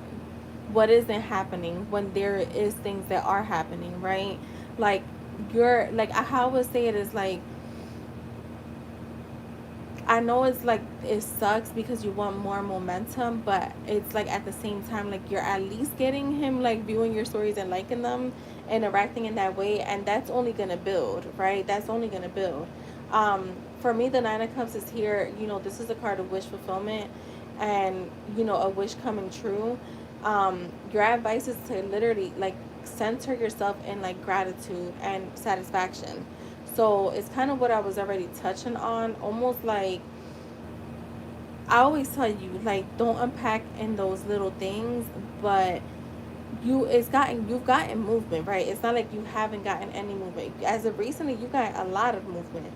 what isn't happening when there is things that are happening, right? Like you're like how I would say it is like I know it's like it sucks because you want more momentum, but it's like at the same time like you're at least getting him like viewing your stories and liking them, interacting in that way, and that's only gonna build, right? That's only gonna build. For me, the Nine of Cups is here. You know, this is a card of wish fulfillment, and you know a wish coming true. Your advice is to literally like center yourself in like gratitude and satisfaction. So it's kind of what I was already touching on, almost like I always tell you, like don't unpack in those little things, but you've gotten movement, right? It's not like you haven't gotten any movement. As of recently, you got a lot of movement.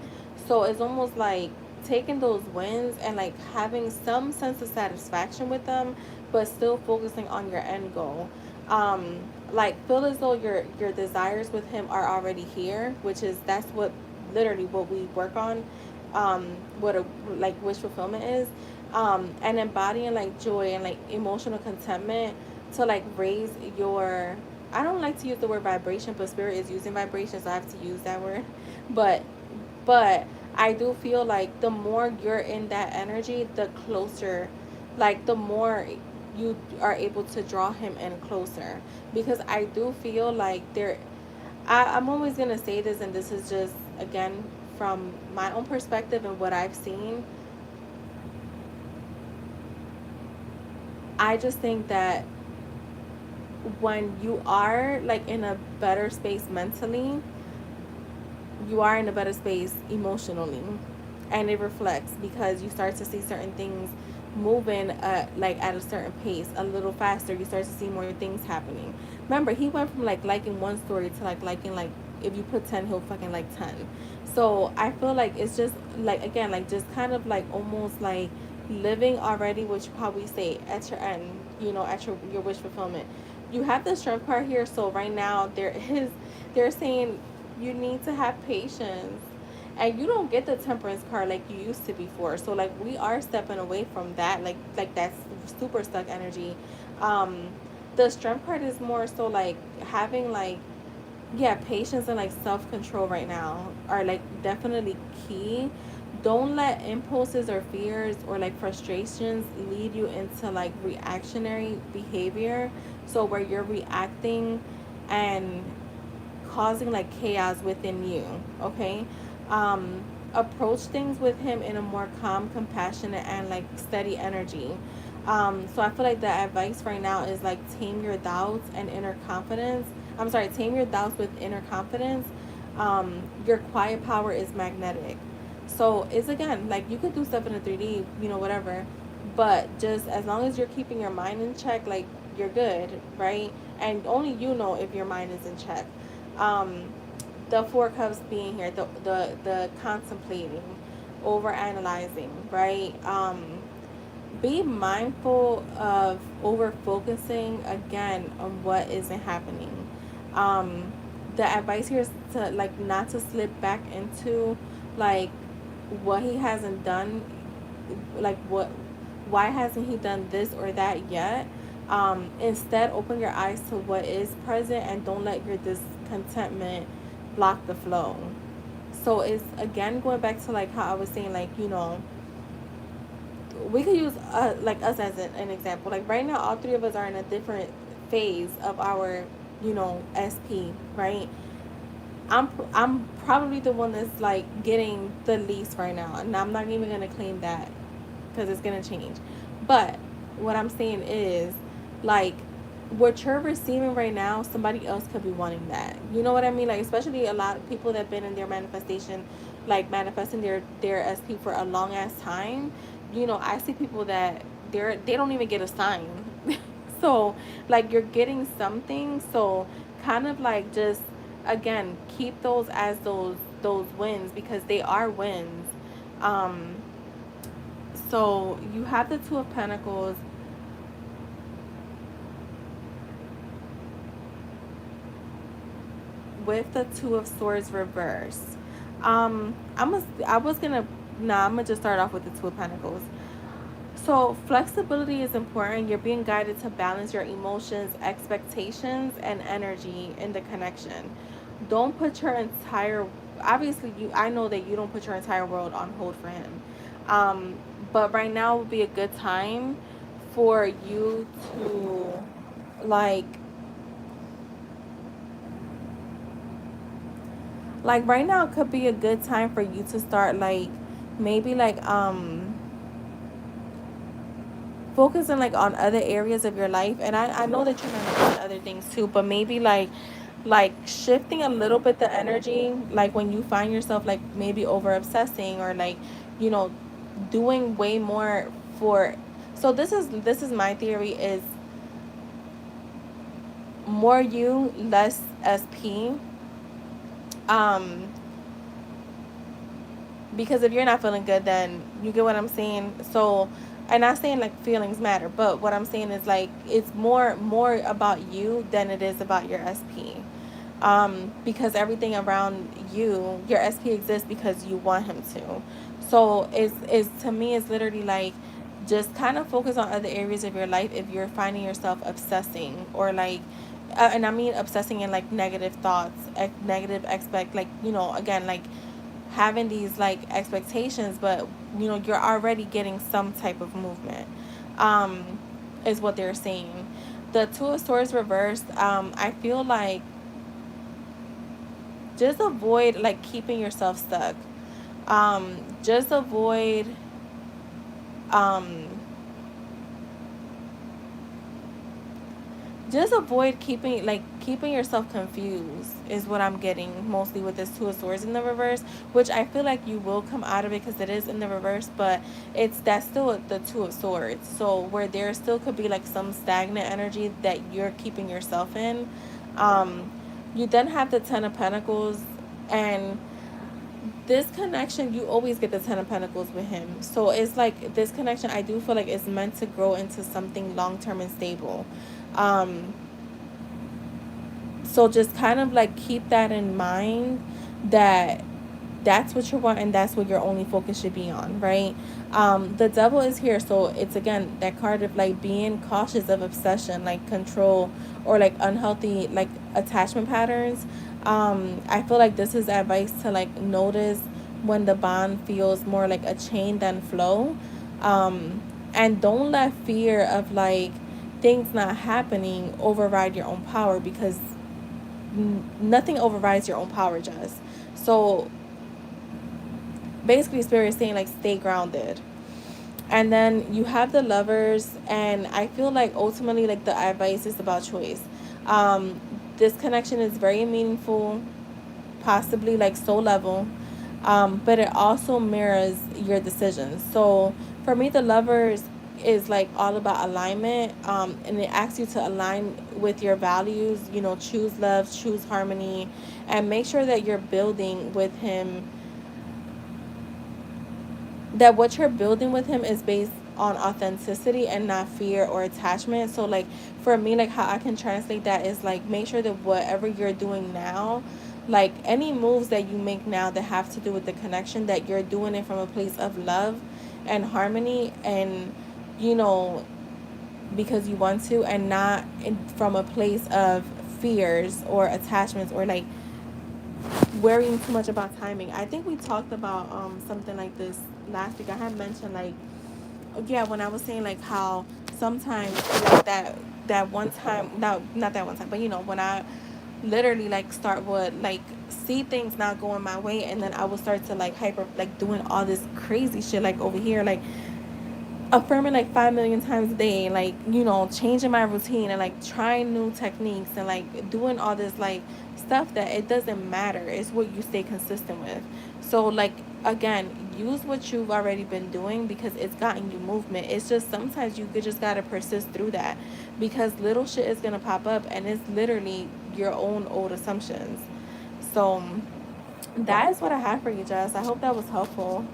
So it's almost like taking those wins and like having some sense of satisfaction with them, but still focusing on your end goal. Like feel as though your desires with him are already here, which is that's what literally what we work on. What a like wish fulfillment is, and embodying like joy and like emotional contentment to like raise your, I don't like to use the word vibration, but spirit is using vibration, so I have to use that word. But but I do feel like the more you're in that energy, the closer, like the more you are able to draw him in closer. Because I do feel like I'm always gonna say this, and this is just again from my own perspective and what I've seen. I just think that when you are like in a better space mentally, you are in a better space emotionally, and it reflects because you start to see certain things moving like at a certain pace a little faster. You start to see more things happening. Remember, he went from like liking one story to like liking like if you put 10 he'll fucking like 10. So I feel like it's just like again like just kind of like almost like living already, which you probably say at your end, you know, at your wish fulfillment. You have the Strength card here, so right now they're saying you need to have patience, and you don't get the Temperance card like you used to before. So like we are stepping away from that, like that's super stuck energy. um the Strength card is more so like having like, yeah, patience and like self-control right now are like definitely key. Don't let impulses or fears or like frustrations lead you into like reactionary behavior, so where you're reacting and causing like chaos within you. Okay. Approach things with him in a more calm, compassionate and like steady energy. So I feel like the advice right now is like tame your doubts and inner confidence. I'm sorry, tame your doubts with inner confidence. Your quiet power is magnetic. So it's again like you could do stuff in a 3D, you know, whatever, but just as long as you're keeping your mind in check, like you're good, right? And only you know if your mind is in check. um the Four Cups being here, the contemplating, over analyzing, right? Be mindful of over focusing again on what isn't happening. um the advice here is to like not to slip back into like what he hasn't done, like what, why hasn't he done this or that yet. Instead, open your eyes to what is present and don't let your contentment block the flow. So it's again going back to like how I was saying, like, we could use like us as an example. Like right now, all three of us are in a different phase of our, SP, right? I'm probably the one that's like getting the least right now, and I'm not even gonna claim that because it's gonna change. But what I'm saying is, like, what you're receiving right now, somebody else could be wanting that. You know what I mean? Like, especially a lot of people that have been in their manifestation, like manifesting their SP for a long ass time. I see people that they don't even get a sign. So, like, you're getting something. So, kind of like just again keep those as those wins, because they are wins. Um, so you have the Two of Pentacles with the Two of Swords reversed. I was gonna nah, I'm gonna just start off with the Two of Pentacles. So flexibility is important. You're being guided to balance your emotions, expectations, and energy in the connection. Don't put your entire obviously you I know that you don't put your entire world on hold for him. Um, but right now would be a good time for you to like right now could be a good time for you to start like maybe like focusing like on other areas of your life. And I know that you're gonna do other things too, but maybe like shifting a little bit the energy, like when you find yourself like maybe over obsessing or like you know doing way more for. So this is my theory is more you, less SP. um because if you're not feeling good, then you get what I'm saying. So I'm not saying like feelings matter, but what I'm saying is like it's more about you than it is about your SP. Because everything around you, your SP exists because you want him to. So it's to me it's literally like just kind of focus on other areas of your life if you're finding yourself obsessing or like and I mean obsessing in like negative thoughts, negative expect, like again like having these like expectations, but you're already getting some type of movement. Is what they're saying. The Two of Swords reversed, I feel like just avoid like keeping yourself stuck. Just avoid um just avoid keeping yourself confused is what I'm getting mostly with this Two of Swords in the reverse, which I feel like you will come out of it because it is in the reverse, but that's still the Two of Swords. So where there still could be like some stagnant energy that you're keeping yourself in. um you then have the Ten of Pentacles, and this connection, you always get the Ten of Pentacles with him. So it's like this connection, I do feel like it's meant to grow into something long term and stable. um so just kind of like keep that in mind, that that's what you want and that's what your only focus should be on, right? The Devil is here, so it's again that card of like being cautious of obsession, like control, or like unhealthy like attachment patterns. I feel like this is advice to like notice when the bond feels more like a chain than flow. And don't let fear of like things not happening override your own power, because nothing overrides your own power, Jess. So basically Spirit is saying like stay grounded. And then you have the Lovers, and I feel like ultimately like the advice is about choice. um this connection is very meaningful, possibly like soul level, but it also mirrors your decisions. So for me, the Lovers is like all about alignment, and it asks you to align with your values, choose love, choose harmony, and make sure that you're building with him, that what you're building with him is based on authenticity and not fear or attachment. So like for me, like how I can translate that is like make sure that whatever you're doing now, like any moves that you make now that have to do with the connection, that you're doing it from a place of love and harmony, and you know because you want to, and not from a place of fears or attachments or like worrying too much about timing. I think we talked about something like this last week. I had mentioned like, yeah, when I was saying like how sometimes like that one time, no, not that one time, but you know, when I literally like start would like see things not going my way, and then I would start to like hyper like doing all this crazy shit like over here, like affirming like 5 million times a day, like, you know, changing my routine and like trying new techniques and like doing all this like stuff that it doesn't matter. It's what you stay consistent with. So like, again, use what you've already been doing because it's gotten you movement. It's just sometimes you could just gotta persist through that because little shit is gonna pop up and it's literally your own old assumptions. So that is what I have for you, Jess. I hope that was helpful.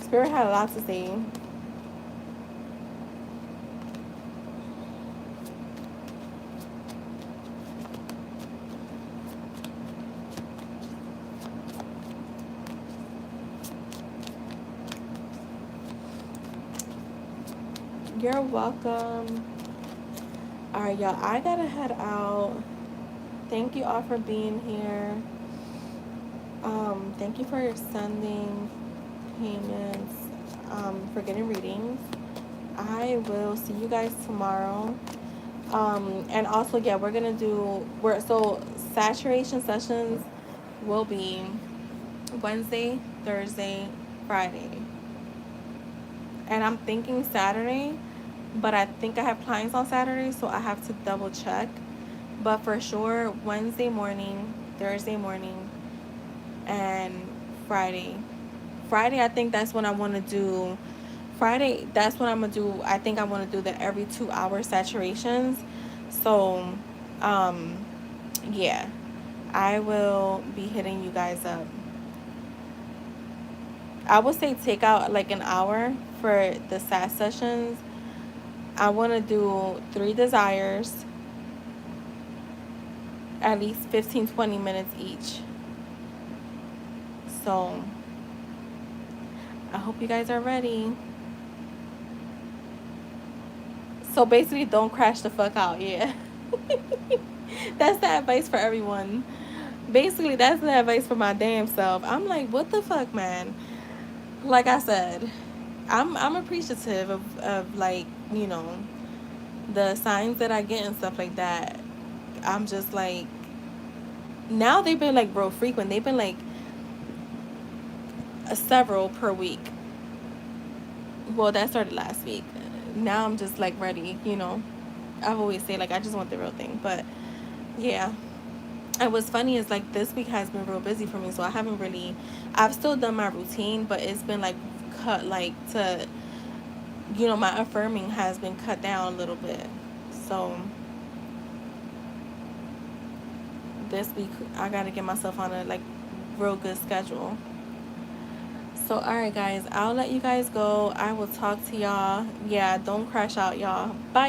Spirit had a lot to say. You're welcome. All right, y'all. I gotta head out. Thank you all for being here. Thank you for sending payments. For getting readings. I will see you guys tomorrow. And also, yeah, so saturation sessions will be Wednesday, Thursday, Friday. And I'm thinking Saturday, but I think I have clients on Saturday, so I have to double check. But for sure, Wednesday morning, Thursday morning, and Friday. Friday, I think that's when I want to do. Friday, that's what I'm gonna do. I think I want to do the every 2 hour saturations. So, um, yeah, I will be hitting you guys up. I would say take out like an hour for the sat sessions. I want to do 3 desires, at least 15-20 minutes each. So I hope you guys are ready. So basically, don't crash the fuck out. Yeah. That's the advice for everyone. Basically, that's the advice for my damn self. I'm like, what the fuck, man? Like I said, I'm appreciative of like, you know, the signs that I get and stuff like that. I'm just like, now they've been like real frequent. They've been like several per week. Well, that started last week. Now I'm just like ready, you know. I've always say like I just want the real thing, but yeah. And what's funny is like this week has been real busy for me, so I haven't really. I've still done my routine, but it's been like cut like to, you know, my affirming has been cut down a little bit. So this week I gotta get myself on a like real good schedule. So all right, guys, I'll let you guys go. I will talk to y'all. Yeah, don't crash out, y'all. Bye.